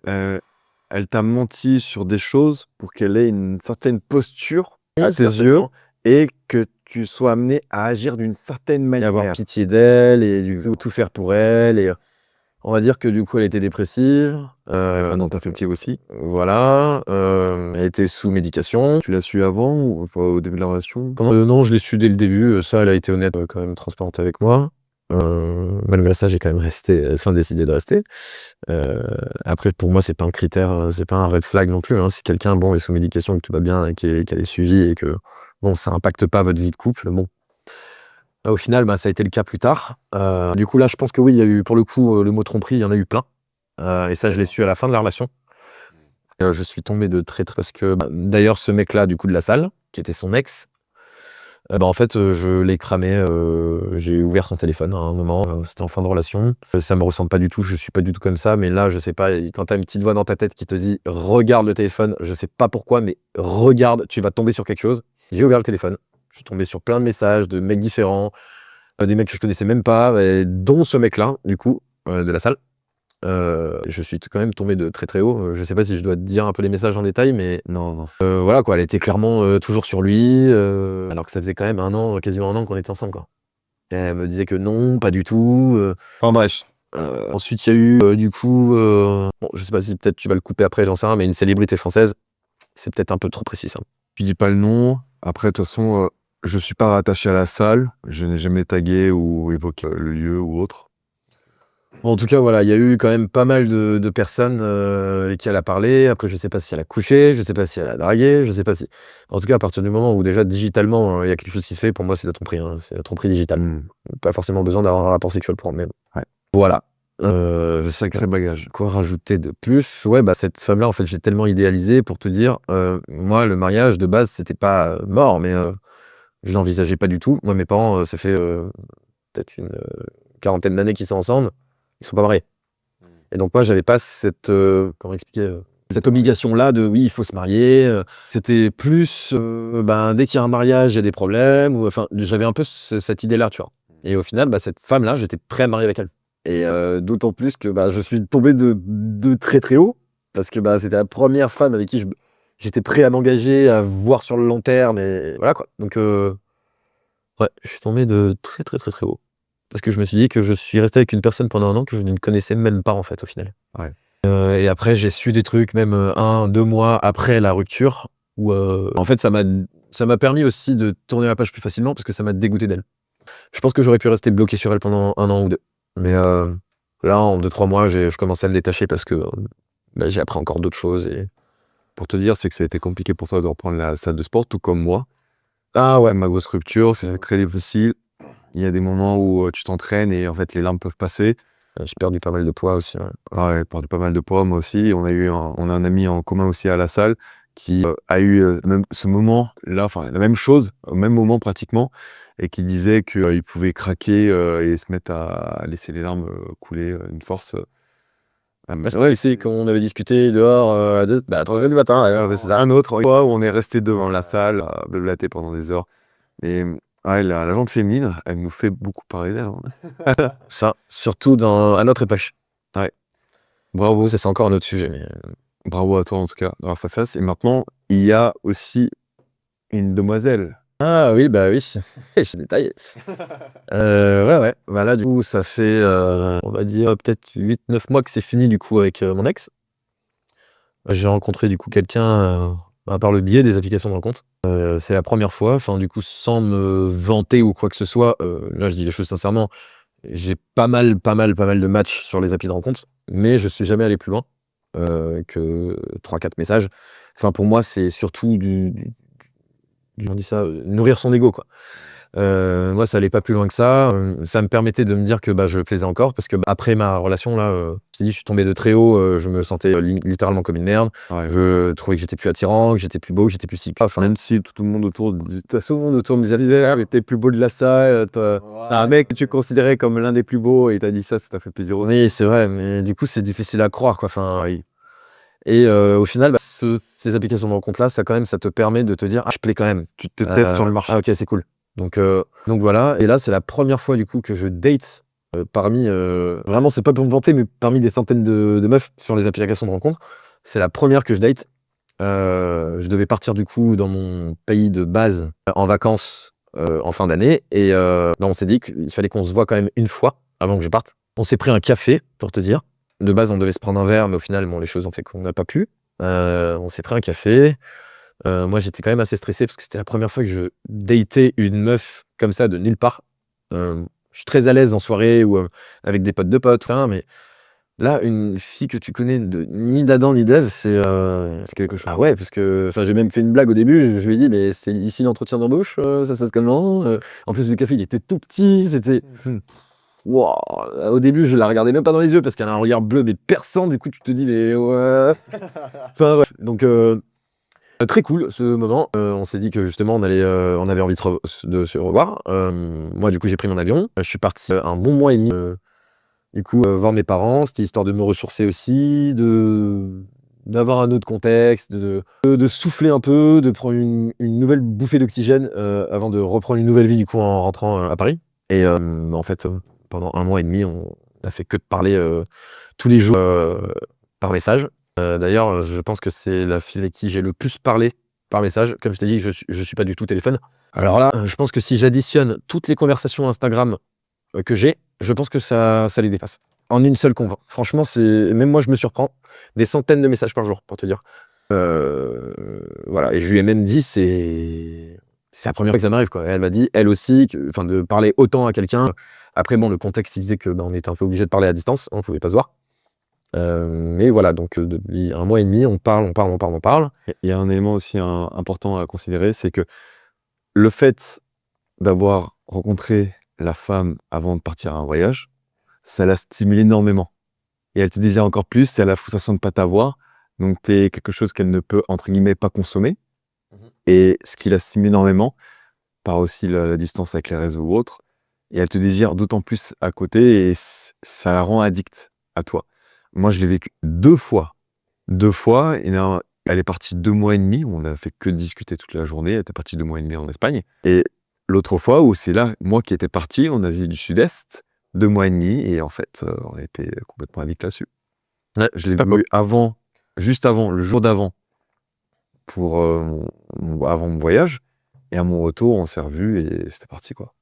elle t'a menti sur des choses pour qu'elle ait une certaine posture Oui, à tes yeux certainement. et que tu sois amené à agir d'une certaine Et avoir manière. pitié d'elle et du coup tout faire pour elle. Et on va dire que du coup elle était dépressive. Maintenant, t'as fait petit aussi. Voilà. Elle était sous médication. Tu l'as su avant ou enfin, au début de la relation? Comment non, je l'ai su dès le début. Ça, elle a été honnête, quand même transparente avec moi. Malgré ça, j'ai quand même resté, décidé de rester. Après, pour moi, c'est pas un critère, c'est pas un red flag non plus, hein. Si quelqu'un, bon, est sous médication et que tout va bien et qu'elle est suivie et que, bon, ça impacte pas votre vie de couple, bon. Au final, bah, ça a été le cas plus tard. Du coup, là, je pense que oui, il y a eu, pour le coup, le mot tromperie, il y en a eu plein. Et ça, je l'ai su à la fin de la relation. Je suis tombé de très parce que, bah, d'ailleurs, ce mec-là, du coup, de la salle, qui était son ex, bah, en fait, je l'ai cramé, j'ai ouvert son téléphone à un moment, c'était en fin de relation. Ça me ressemble pas du tout, je suis pas du tout comme ça, mais là, je sais pas, quand tu as une petite voix dans ta tête qui te dit: «Regarde le téléphone», je sais pas pourquoi, mais regarde, tu vas tomber sur quelque chose. J'ai ouvert le téléphone, je suis tombé sur plein de messages de mecs différents, des mecs que je connaissais même pas, et dont ce mec-là, du coup, de la salle. Je suis quand même tombé de très, très haut. Je sais pas si je dois te dire un peu les messages en détail, mais Non. voilà quoi, elle était clairement toujours sur lui, alors que ça faisait quand même 1 an, quasiment 1 an qu'on était ensemble, quoi. Et elle me disait que non, pas du tout. Enfin bref. Ensuite, il y a eu du coup, bon, je sais pas si peut-être tu vas le couper après, j'en sais rien, mais une célébrité française. C'est peut-être un peu trop précis, ça. Tu dis pas le nom. Après, de toute façon, je suis pas rattaché à la salle. Je n'ai jamais tagué ou évoqué le lieu ou autre. Bon, en tout cas, voilà, il y a eu quand même pas mal de personnes avec qui elle a parlé. Après, je sais pas si elle a couché, je sais pas si elle a dragué, je sais pas si. En tout cas, à partir du moment où déjà digitalement, il y a quelque chose qui se fait, pour moi, c'est la tromperie, hein. C'est la tromperie digitale. Pas forcément besoin d'avoir un rapport sexuel pour en même. Ouais. Voilà. Sacré bagage. Quoi rajouter de plus? Ouais, bah cette femme-là, en fait, j'ai tellement idéalisé pour te dire. Moi, le mariage de base, c'était pas mort, mais je l'envisageais pas du tout. Moi, mes parents, ça fait peut-être une quarantaine d'années qu'ils sont ensemble. Ils sont pas mariés. Et donc moi, j'avais pas cette comment expliquer, cette obligation-là de oui, il faut se marier. C'était plus ben, dès qu'il y a un mariage, il y a des problèmes. Ou enfin, j'avais un peu cette idée-là, tu vois. Et au final, bah, cette femme-là, j'étais prêt à me marier avec elle. Et d'autant plus que bah, je suis tombé de très très haut, parce que bah, c'était la première femme avec qui j'étais prêt à m'engager, à voir sur le long terme, et voilà quoi. Donc ouais, je suis tombé de très très très très haut. Parce que je me suis dit que je suis resté avec une personne pendant 1 an que je ne connaissais même pas en fait au final. Ouais. Et après j'ai su des trucs même 1-2 mois après la rupture où en fait ça m'a permis aussi de tourner la page plus facilement parce que ça m'a dégoûté d'elle. Je pense que j'aurais pu rester bloqué sur elle pendant 1 an ou 2. Mais là en 2-3 mois je commençais à me détacher parce que bah, j'ai appris encore d'autres choses. Et Pour te dire, c'est que ça a été compliqué pour toi de reprendre la salle de sport, tout comme moi. ah ouais, Ma grosse rupture, c'est très difficile. Il y a des moments où tu t'entraînes et en fait les larmes peuvent passer. J'ai perdu pas mal de poids aussi. Ouais. Ouais, perdu pas mal de poids, moi aussi. On a un ami en commun aussi à la salle qui a eu même ce moment-là, enfin la même chose, au même moment pratiquement, et qui disait qu'il pouvait craquer et se mettre à laisser les larmes couler une force. Ouais, c'est quand on avait discuté dehors à 3h du matin. C'est ça. Un autre fois où on est resté devant la salle à blablater pendant des heures. Et ouais, la jante féminine, elle nous fait beaucoup parler d'elle. Hein. Ça, surtout à notre époque. Ouais. Bravo, ça c'est encore un autre sujet. Mais... Bravo à toi en tout cas, Rafa Fas. Et maintenant, il y a aussi une demoiselle. Ah oui, bah oui, j'ai détaillé. Ouais. Bah là, du coup, ça fait, on va dire, peut-être 8-9 mois que c'est fini, du coup, avec mon ex. J'ai rencontré, du coup, quelqu'un par le biais des applications de rencontre. C'est la première fois, enfin, du coup, sans me vanter ou quoi que ce soit, là, je dis les choses sincèrement, j'ai pas mal de matchs sur les applis de rencontre, mais je suis jamais allé plus loin que 3-4 messages. Enfin, pour moi, c'est surtout on dit ça, nourrir son ego, quoi. Moi, ça allait pas plus loin que ça. Ça me permettait de me dire que bah, je plaisais encore parce que après ma relation là, je t'ai dit, je suis tombé de très haut. Je me sentais littéralement comme une merde. Ouais. Je trouvais que j'étais plus attirant, que j'étais plus beau, que j'étais plus si. Enfin, Même si tout le monde autour, t'as souvent autour me disait, ah, mais t'es plus beau de la salle, t'as un mec que tu considérais comme l'un des plus beaux et t'as dit ça t'a fait plaisir aussi. oui, c'est vrai, mais du coup, c'est difficile à croire, quoi. Enfin, et au final, bah, ces applications de rencontre là, ça quand même, ça te permet de te dire, ah, je plais quand même. Tu te testes sur le marché. Ah, ok, c'est cool. Donc voilà. Et là, c'est la première fois du coup que je date parmi vraiment, c'est pas pour me vanter, mais parmi des centaines de meufs sur les applications de rencontre, c'est la première que je date. Je devais partir du coup dans mon pays de base en vacances en fin d'année et on s'est dit qu'il fallait qu'on se voit quand même une fois avant que je parte. On s'est pris un café pour te dire. De base, on devait se prendre un verre, mais au final, bon, les choses ont fait qu'on n'a pas pu. On s'est pris un café. Moi, j'étais quand même assez stressé parce que c'était la première fois que je datais une meuf comme ça de nulle part. Je suis très à l'aise en soirée ou avec des potes de potes, hein, mais là, une fille que tu connais ni d'Adam ni d'Ève, c'est quelque chose. Ah ouais, parce que j'ai même fait une blague au début. Je lui ai dit, mais c'est ici l'entretien d'embauche, ça se passe comment En plus, le café, il était tout petit. C'était. Wow. Au début, je la regardais même pas dans les yeux parce qu'elle a un regard bleu mais perçant. Du coup, tu te dis, mais ouais. Enfin, bref. Donc, très cool ce moment. On s'est dit que justement, on avait envie de se revoir. Moi, du coup, j'ai pris mon avion. Je suis parti un bon mois et demi. Du coup, voir mes parents, c'était histoire de me ressourcer aussi, d'avoir un autre contexte, de souffler un peu, de prendre une nouvelle bouffée d'oxygène avant de reprendre une nouvelle vie du coup en rentrant à Paris. Et en fait, pendant un mois et demi, on n'a fait que de parler tous les jours par message. D'ailleurs, je pense que c'est la fille avec qui j'ai le plus parlé par message. Comme je t'ai dit, je suis pas du tout téléphone. Alors là, je pense que si j'additionne toutes les conversations Instagram que j'ai, je pense que ça les dépasse. En une seule convo. Franchement, même moi, je me surprends. Des centaines de messages par jour, pour te dire. Voilà. Et je lui ai même dit, c'est la première fois que ça m'arrive, quoi. Et elle m'a dit, elle aussi, de parler autant à quelqu'un. Après, bon, le contexte, il disait que on était un peu obligé de parler à distance. On pouvait pas se voir. Mais voilà, donc depuis un mois et demi, on parle. Il y a un élément aussi important à considérer, c'est que le fait d'avoir rencontré la femme avant de partir à un voyage, ça la stimule énormément. Et elle te disait encore plus, c'est la frustration de ne pas t'avoir. Donc, t'es quelque chose qu'elle ne peut, entre guillemets, pas consommer. Et ce qui la stimule énormément, par aussi la distance avec les réseaux ou autres, et elle te désire d'autant plus à côté et ça la rend addict à toi. Moi, je l'ai vécu 2 fois. 2 fois, et elle est partie 2 mois et demi, où on a fait que discuter toute la journée. Elle était partie 2 mois et demi en Espagne. Et l'autre fois où c'est là, moi qui étais parti en Asie du Sud-Est, 2 mois et demi, et en fait, on était complètement addict là-dessus. Ouais, Je l'ai vu juste avant, le jour d'avant, avant mon voyage, et à mon retour, on s'est revus et c'était parti, quoi.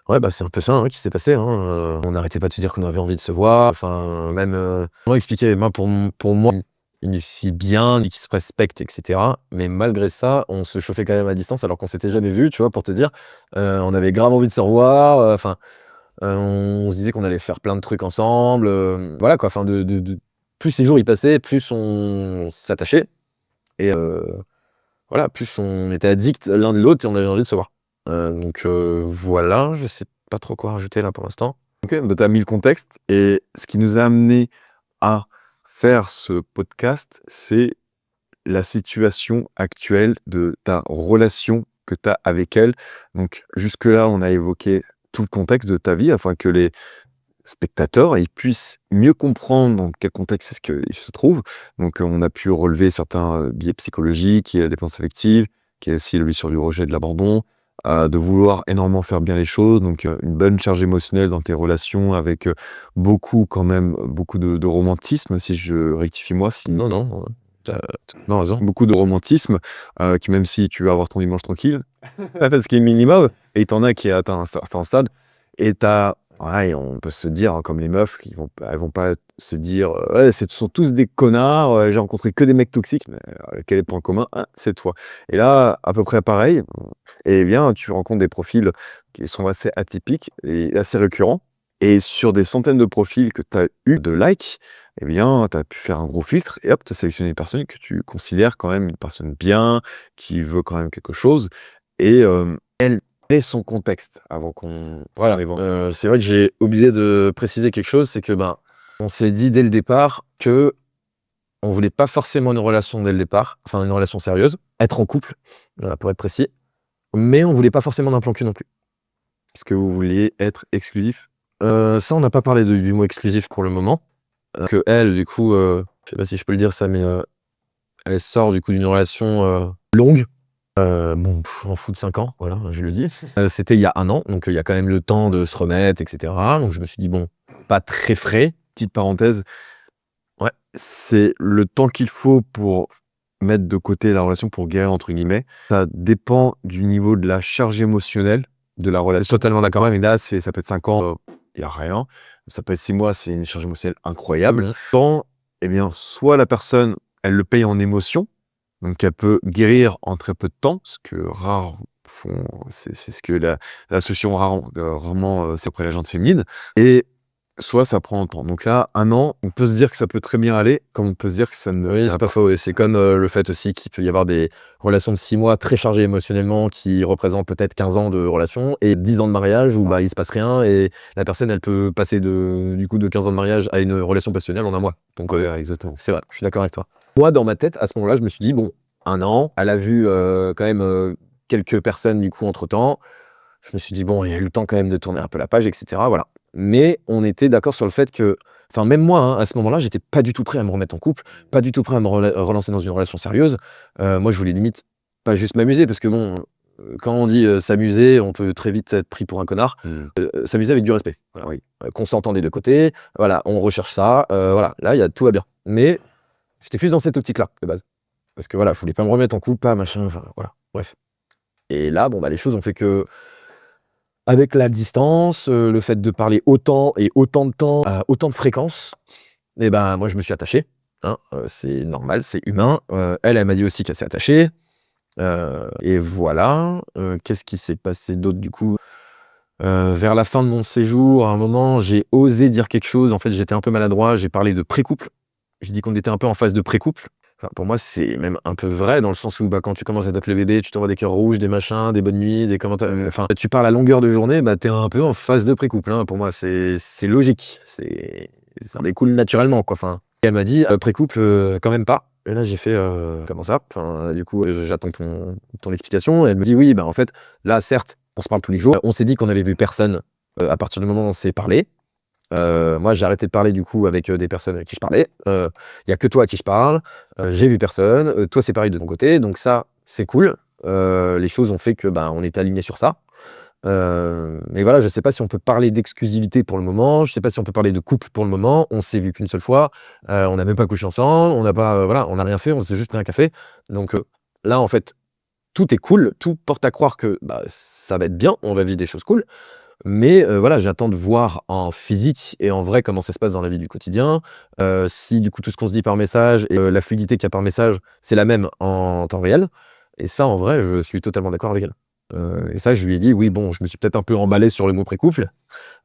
Ouais, bah, c'est un peu ça qui s'est passé. On n'arrêtait pas de se dire qu'on avait envie de se voir. Enfin, même, comment expliquer? Moi, pour moi, une fille bien, qui se respecte, etc. Mais malgré ça, on se chauffait quand même à distance alors qu'on s'était jamais vu, tu vois, pour te dire. On avait grave envie de se revoir. On se disait qu'on allait faire plein de trucs ensemble. Voilà quoi. Enfin, plus les jours y passaient, plus on s'attachait. Et voilà, plus on était addicts l'un de l'autre et on avait envie de se voir. Donc voilà, je sais pas trop quoi rajouter là pour l'instant. Ok, bah, tu as mis le contexte. Et ce qui nous a amené à faire ce podcast, c'est la situation actuelle de ta relation que tu as avec elle. Donc, jusque-là, on a évoqué tout le contexte de ta vie afin que les spectateurs ils puissent mieux comprendre dans quel contexte est-ce qu'ils se trouvent. Donc, on a pu relever certains biais psychologiques, qui est la dépendance affective, qui est aussi le sur du rejet, de l'abandon, de vouloir énormément faire bien les choses. Donc, une bonne charge émotionnelle dans tes relations avec beaucoup, quand même, beaucoup de romantisme, si je rectifie moi, si Non, t'as totalement raison. beaucoup de romantisme, qui même si tu vas avoir ton dimanche tranquille, parce qu'il est minimum, et t'en as qui atteint un certain stade, et ouais, on peut se dire, hein, comme les meufs, elles vont pas se dire, ouais, ce sont tous des connards, j'ai rencontré que des mecs toxiques, mais quel est le point commun? Ah, c'est toi. Et là, à peu près pareil, et bien, tu rencontres des profils qui sont assez atypiques et assez récurrents, et sur des centaines de profils que tu as eu de likes, eh bien, tu as pu faire un gros filtre et hop, tu as sélectionné une personne que tu considères quand même une personne bien, qui veut quand même quelque chose. Et quel est son contexte avant qu'on Voilà. arrive en- C'est vrai que j'ai oublié de préciser quelque chose, c'est que ben, on s'est dit dès le départ que on voulait pas forcément une relation dès le départ, enfin une relation sérieuse, être en couple, voilà, pour être précis, mais on voulait pas forcément d'un plan cul non plus. Est-ce que vous vouliez être exclusif? Ça, on n'a pas parlé du mot exclusif pour le moment. Que elle, du coup, je sais pas si je peux le dire ça, mais elle sort du coup d'une relation longue. Bon, en fout de 5 ans, voilà, je le dis. C'était il y a 1 an, donc il y a quand même le temps de se remettre, etc. Donc je me suis dit, bon, pas très frais. Petite parenthèse, Ouais. c'est le temps qu'il faut pour mettre de côté la relation, pour guérir, entre guillemets. Ça dépend du niveau de la charge émotionnelle de la relation. Totalement d'accord. Ouais, mais là, ça peut être 5 ans, il n'y a rien. Ça peut être 6 mois, c'est une charge émotionnelle incroyable. Tant, eh bien, soit la personne, elle le paye en émotion, donc elle peut guérir en très peu de temps, ce que rares font, c'est ce que la solution rarement, c'est auprès de la gente féminine. Et soit ça prend un temps. Donc là, 1 an, on peut se dire que ça peut très bien aller, comme on peut se dire que ça ne Oui, ira c'est pas faux. Et c'est comme le fait aussi qu'il peut y avoir des relations de 6 mois très chargées émotionnellement qui représentent peut-être 15 ans de relation et 10 ans de mariage où bah, il se passe rien et la personne elle peut passer du coup de 15 ans de mariage à une relation passionnelle en 1 mois. Donc Ouais, exactement. c'est vrai, je suis d'accord avec toi. Moi, dans ma tête, à ce moment-là, je me suis dit, bon, 1 an, elle a vu quand même quelques personnes du coup entre-temps. Je me suis dit, bon, il y a eu le temps quand même de tourner un peu la page, etc. Voilà. Mais on était d'accord sur le fait que, enfin, même moi, hein, à ce moment-là, j'étais pas du tout prêt à me remettre en couple, pas du tout prêt à me relancer dans une relation sérieuse. Moi, je voulais limite pas juste m'amuser, parce que bon, quand on dit s'amuser, on peut très vite être pris pour un connard. S'amuser avec du respect. Voilà. Oui. Qu'on s'entend des deux côtés, voilà, on recherche ça, voilà, là, tout va bien. Mais c'était plus dans cette optique-là, de base. Parce que voilà, je voulais pas me remettre en couple, pas machin, enfin, voilà, bref. Et là, bon, bah, les choses ont fait que, avec la distance, le fait de parler autant et autant de temps, à autant de fréquence, et ben, moi, je me suis attaché, hein, c'est normal, c'est humain. Elle m'a dit aussi qu'elle s'est attachée, et voilà. Qu'est-ce qui s'est passé d'autre, du coup? Vers la fin de mon séjour, à un moment, j'ai osé dire quelque chose. En fait, j'étais un peu maladroit, j'ai parlé de pré-couple. J'ai dit qu'on était un peu en phase de pré-couple. Enfin, pour moi, c'est même un peu vrai dans le sens où, bah, quand tu commences à t'appeler bébé, tu t'envoies des cœurs rouges, des machins, des bonnes nuits, des commentaires, enfin, tu parles à longueur de journée, bah, tu es un peu en phase de pré-couple, hein. Pour moi, c'est logique, ça découle naturellement, quoi. Enfin, elle m'a dit: «Pré-couple, quand même pas». Et là, j'ai fait: «Comment ça?» Enfin, du coup, j'attends ton explication. Elle me dit: «Oui, bah, en fait, là, certes, on se parle tous les jours. On s'est dit qu'on avait vu personne, à partir du moment où on s'est parlé. Moi, j'ai arrêté de parler du coup avec des personnes avec qui je parlais. Il y a que toi à qui je parle. J'ai vu personne. Toi, c'est pareil de ton côté. Donc ça, c'est cool. Les choses ont fait que bah, on est alignés sur ça. Mais voilà, je sais pas si on peut parler d'exclusivité pour le moment. Je sais pas si on peut parler de couple pour le moment. On s'est vu qu'une seule fois. On n'a même pas couché ensemble. On n'a pas, voilà, on n'a rien fait. On s'est juste pris un café. Donc là, en fait, tout est cool. Tout porte à croire que bah, ça va être bien. On va vivre des choses cool. Mais voilà, j'attends de voir en physique et en vrai comment ça se passe dans la vie du quotidien. Si du coup tout ce qu'on se dit par message et la fluidité qu'il y a par message, c'est la même en temps réel. Et ça, en vrai, je suis totalement d'accord avec elle. Et ça, je lui ai dit: «Oui, bon, je me suis peut-être un peu emballé sur le mot pré-couple,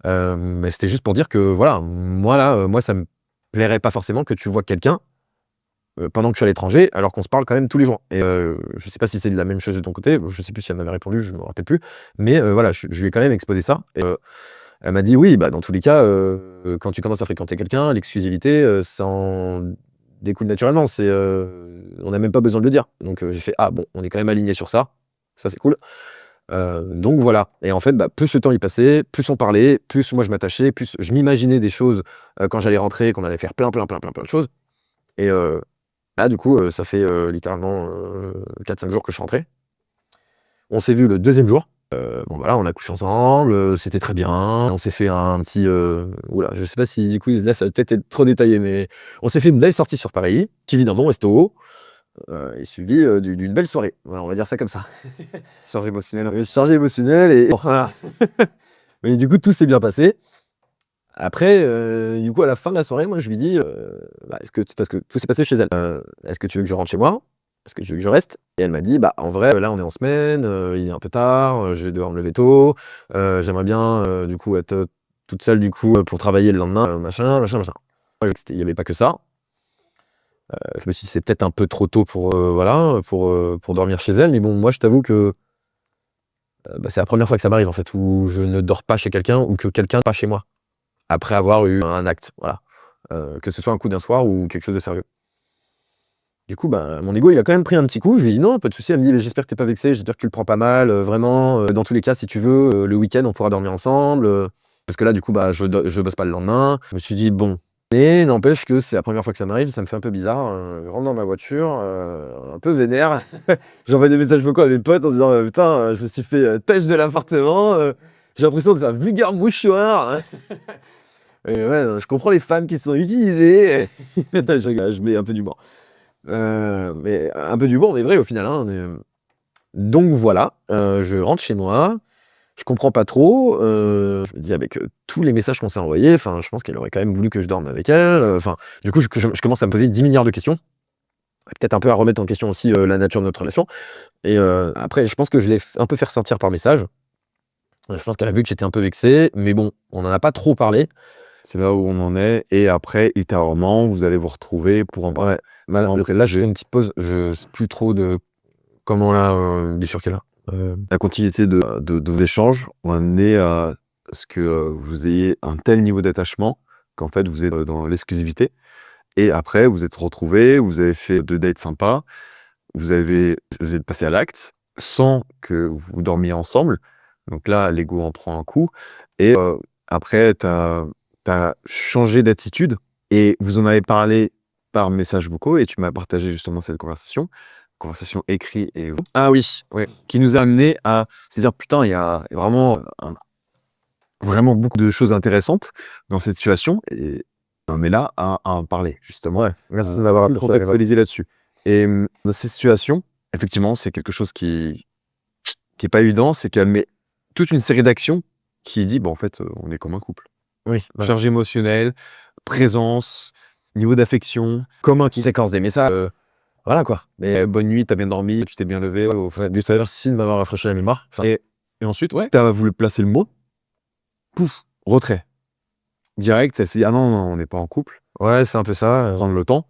mais c'était juste pour dire que voilà, moi là, moi ça me plairait pas forcément que tu vois quelqu'un, pendant que je suis à l'étranger, alors qu'on se parle quand même tous les jours». Et je sais pas si c'est la même chose de ton côté, je sais plus si elle m'avait répondu, je me rappelle plus, mais voilà, je lui ai quand même exposé ça. Et Elle m'a dit oui, bah dans tous les cas, quand tu commences à fréquenter quelqu'un, l'exclusivité, ça en découle naturellement. On n'a même pas besoin de le dire. Donc j'ai fait ah bon, on est quand même aligné sur ça. Ça c'est cool. Donc voilà. Et en fait, bah, plus le temps y passait, plus on parlait, plus moi je m'attachais, plus je m'imaginais des choses quand j'allais rentrer, qu'on allait faire plein de choses. Et là, du coup, ça fait littéralement 4-5 jours que je suis rentré. On s'est vu le 2e jour. Bon voilà, on a couché ensemble, c'était très bien. On s'est fait un petit... oula, je sais pas si du coup, là, ça va peut-être être trop détaillé, mais on s'est fait une belle sortie sur Paris, suivi d'un bon resto, et suivi d'une belle soirée. Voilà, on va dire ça comme ça. Charge émotionnelle. Chargé émotionnel et... Voilà. Mais du coup, tout s'est bien passé. Après, du coup, à la fin de la soirée, moi, je lui dis, bah, parce que tout s'est passé chez elle. Est-ce que tu veux que je rentre chez moi? Est-ce que tu veux que je reste? Et elle m'a dit, bah, en vrai, là, on est en semaine, il est un peu tard, je vais devoir me lever tôt, j'aimerais bien, du coup, être toute seule, du coup, pour travailler le lendemain, machin. Moi, il n'y avait pas que ça. Je me suis dit, c'est peut-être un peu trop tôt pour, voilà, pour dormir chez elle, mais bon, moi, je t'avoue que bah, c'est la première fois que ça m'arrive, en fait, où je ne dors pas chez quelqu'un ou que quelqu'un n'est pas chez moi après avoir eu un acte, voilà. Que ce soit un coup d'un soir ou quelque chose de sérieux. Du coup, bah, mon ego, il a quand même pris un petit coup. Je lui ai dit non, pas de souci. Elle me dit, mais j'espère que t'es pas vexé, j'espère que tu le prends pas mal, vraiment. Dans tous les cas, si tu veux, le week-end, on pourra dormir ensemble. Parce que là, du coup, bah, je bosse pas le lendemain. Je me suis dit, bon. Mais n'empêche que c'est la première fois que ça m'arrive, ça me fait un peu bizarre. Je rentre dans ma voiture, un peu vénère. J'envoie des messages vocaux à mes potes en disant, putain, je me suis fait têche de l'appartement. J'ai l'impression de faire un vulgaire mouchoir. Et ouais, je comprends les femmes qui sont utilisées. Attends, je mets un peu d'humour. Mais un peu d'humour, mais vrai au final. Hein, donc voilà, je rentre chez moi. Je comprends pas trop. Je me dis avec tous les messages qu'on s'est envoyés, je pense qu'elle aurait quand même voulu que je dorme avec elle. Du coup, je commence à me poser 10 milliards de questions. Peut-être un peu à remettre en question aussi la nature de notre relation. Et après, je pense que je l'ai un peu fait ressentir par message. Je pense qu'elle a vu que j'étais un peu vexé, mais bon, on n'en a pas trop parlé. C'est là où on en est. Et après, ultérieurement, vous allez vous retrouver pour en parler. Ouais, là, j'ai une petite pause. Je sais plus trop de comment là, sur quelle là. La continuité de vos échanges ont amené à ce que vous ayez un tel niveau d'attachement qu'en fait, vous êtes dans l'exclusivité. Et après, vous êtes retrouvés, vous avez fait 2 dates sympas, vous êtes passé à l'acte sans que vous dormiez ensemble. Donc là, l'ego en prend un coup. Et après, tu as changé d'attitude et vous en avez parlé par messages vocaux et tu m'as partagé justement cette conversation écrite et Ah oui, ouais. qui nous a amené à se dire putain, il y a vraiment vraiment beaucoup de choses intéressantes dans cette situation et on est là à en parler justement. Ouais, merci de m'avoir Contextualiser là-dessus. Et dans ces situations, effectivement, c'est quelque chose qui est pas évident, c'est qu'elle met toute une série d'actions qui dit bon en fait, on est comme un couple. Oui, voilà. Charge émotionnelle, présence, niveau d'affection, commun qui Séquence des messages, voilà quoi. mais bonne nuit, t'as bien dormi, tu t'es bien levé. Merci de m'avoir rafraîchi la mémoire. Et ensuite, ouais, t'as voulu placer le mot, pouf, retrait. Direct, ça s'est dit, ah non, non, on n'est pas en couple, Ouais, c'est un peu ça. prendre le temps.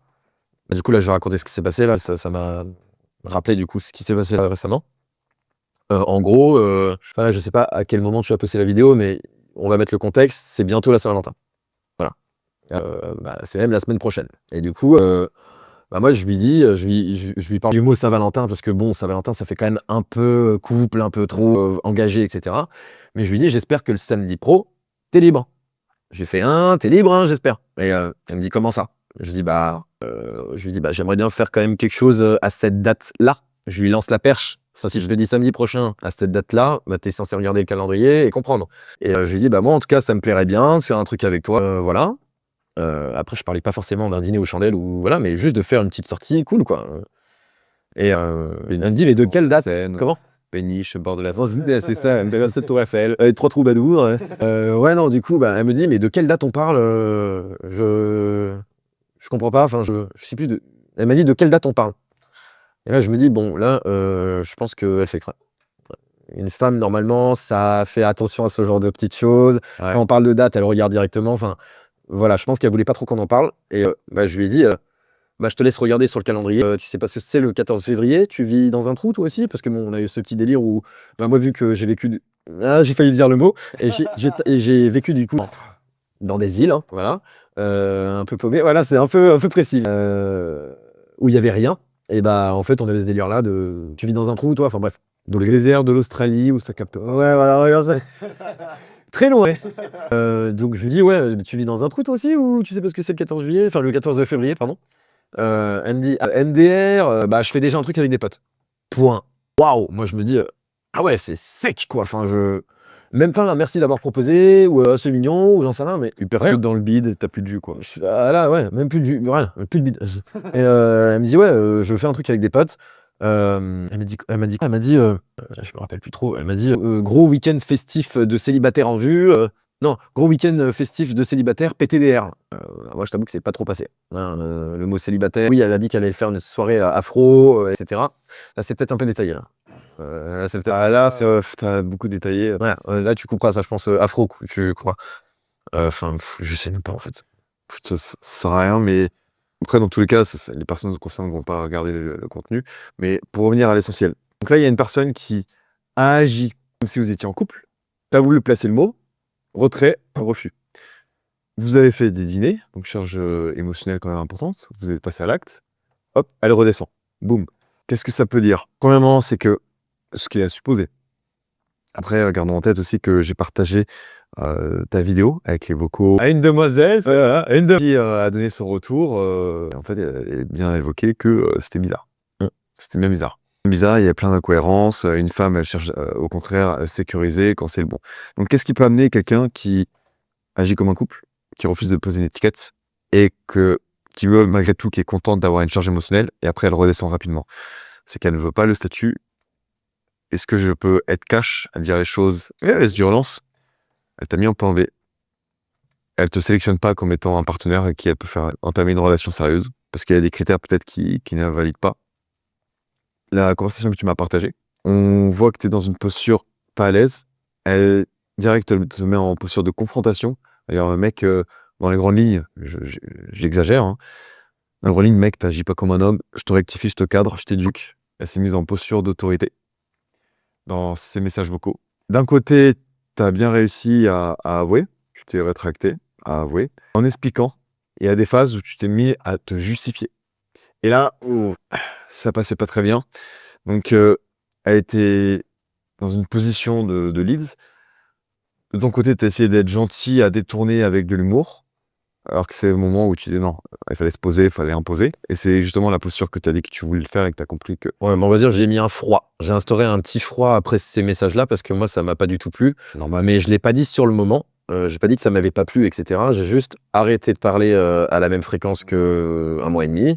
Bah, du coup, là, je vais raconter ce qui s'est passé. Là, ça m'a rappelé du coup ce qui s'est passé là, récemment. En gros, je sais pas à quel moment tu as posté la vidéo, mais on va mettre le contexte. C'est bientôt la Saint-Valentin. Voilà. Bah, c'est même la semaine prochaine. Et du coup, bah, moi, je lui dis, je lui parle du mot Saint-Valentin parce que bon, Saint-Valentin, ça fait quand même un peu couple, un peu trop engagé, etc. Mais je lui dis, j'espère que le samedi pro, t'es libre. J'ai fait t'es libre, hein, j'espère. Et elle me dit, comment ça? Je lui dis, bah, j'aimerais bien faire quand même quelque chose à cette date-là. Je lui lance la perche. Enfin, si je le dis samedi prochain, à cette date-là, bah, t'es censé regarder le calendrier et comprendre. Et je lui dis, bah, moi, en tout cas, ça me plairait bien de faire un truc avec toi, voilà. Après, je parlais pas forcément d'un dîner aux chandelles ou voilà, mais juste de faire une petite sortie cool, quoi. Et elle me dit, mais de quelle date? Comment? Péniche, bord de la Seine, c'est ça, cette tour Eiffel. 3 troubadours. Ouais, non, du coup, bah, elle me dit, mais de quelle date on parle? Je comprends pas, je sais plus de. Elle m'a dit de quelle date on parle. Et là, je me dis, bon, là, je pense qu'elle fait exprès. Une femme, normalement, ça fait attention à ce genre de petites choses. Ouais. Quand on parle de date, elle regarde directement. Enfin, voilà, je pense qu'elle voulait pas trop qu'on en parle. Et bah, je lui ai dit, bah, je te laisse regarder sur le calendrier. Tu sais pas ce que c'est le 14 février, tu vis dans un trou toi aussi? Parce que bon, on a eu ce petit délire où, bah, moi vu que j'ai vécu j'ai failli dire le mot et j'ai vécu du coup dans des îles, hein, voilà, un peu paumé, voilà, c'est un peu précis, où il y avait rien et bah, en fait, on avait ce délire-là de tu vis dans un trou toi? Enfin bref. Dans le désert de l'Australie où ça capte. Ouais, voilà, regarde ça. Très loin. Donc je lui dis: «Ouais, tu vis dans un trou toi aussi ou tu sais pas ce que c'est le 14 juillet?» Enfin le 14 février, pardon. Elle me dit: «Ah, MDR, bah, je fais déjà un truc avec des potes». Point. Waouh! Moi je me dis: «Ah ouais, c'est sec quoi». Enfin même pas un merci d'avoir proposé ou «Ah, c'est mignon» ou j'en sais rien, mais Tu percutes dans le bide, t'as plus de jus, quoi. ah là, ouais, même plus de rien, plus de bide. Et elle me dit: «Ouais, je fais un truc avec des potes». Elle m'a dit, je me rappelle plus trop. Elle m'a dit: «Gros week-end festif de célibataire en vue», non, «Gros week-end festif de célibataire PTDR». Moi, je t'avoue que c'est pas trop passé, hein, le mot célibataire. Oui, elle a dit qu'elle allait faire une soirée afro, et cetera. Là, c'est peut-être un peu détaillé, là. Là, c'est peut-être Ah là, t'as beaucoup détaillé. ouais, là, tu couperas ça, je pense, afro, tu crois. Enfin, je sais même pas, en fait. Ça sert à rien, mais après, dans tous les cas, les personnes concernées ne vont pas regarder le contenu. Mais pour revenir à l'essentiel. Donc là, il y a une personne qui a agi comme si vous étiez en couple. Tu as voulu placer le mot retrait, refus. Vous avez fait des dîners, donc charge émotionnelle quand même importante. Vous êtes passé à l'acte. Hop, elle redescend. Boum. Qu'est-ce que ça peut dire? Premièrement, c'est que ce qu'il a supposé. Après, gardons en tête aussi que j'ai partagé ta vidéo avec les vocaux à une demoiselle, qui a donné son retour. En fait, elle a bien évoqué que c'était bizarre. C'était bien bizarre. Bizarre, il y a plein d'incohérences. Une femme, elle cherche au contraire à sécuriser quand c'est le bon. Donc, qu'est-ce qui peut amener quelqu'un qui agit comme un couple, qui refuse de poser une étiquette et qui veut malgré tout, qui est contente d'avoir une charge émotionnelle et après elle redescend rapidement? C'est qu'elle ne veut pas le statut. Est-ce que je peux être cash à dire les choses? Elle se violence. Elle t'a mis en point B. Elle te sélectionne pas comme étant un partenaire avec qui elle peut faire entamer une relation sérieuse parce qu'il y a des critères peut-être qui ne la valident pas. La conversation que tu m'as partagée, on voit que tu es dans une posture pas à l'aise. Elle direct se met en posture de confrontation. D'ailleurs, mec, dans les grandes lignes, j'exagère, hein. Dans les grandes lignes, mec, t'agis pas comme un homme. Je te rectifie, je te cadre, je t'éduque. Elle s'est mise en posture d'autorité dans ses messages vocaux. D'un côté, tu as bien réussi à avouer, tu t'es rétracté, à avouer, en expliquant. Il y a des phases où tu t'es mis à te justifier. Et là, ça passait pas très bien. Donc, elle était dans une position de leads. De ton côté, tu as essayé d'être gentil, à détourner avec de l'humour. Alors que c'est le moment où tu dis non, il fallait se poser, il fallait imposer. Et c'est justement la posture que tu as dit que tu voulais le faire et que tu as compris que Ouais, mais on va dire, j'ai mis un froid. J'ai instauré un petit froid après ces messages-là parce que moi, ça m'a pas du tout plu. Normal. Mais je l'ai pas dit sur le moment. J'ai pas dit que ça m'avait pas plu, etc. J'ai juste arrêté de parler à la même fréquence que un mois et demi.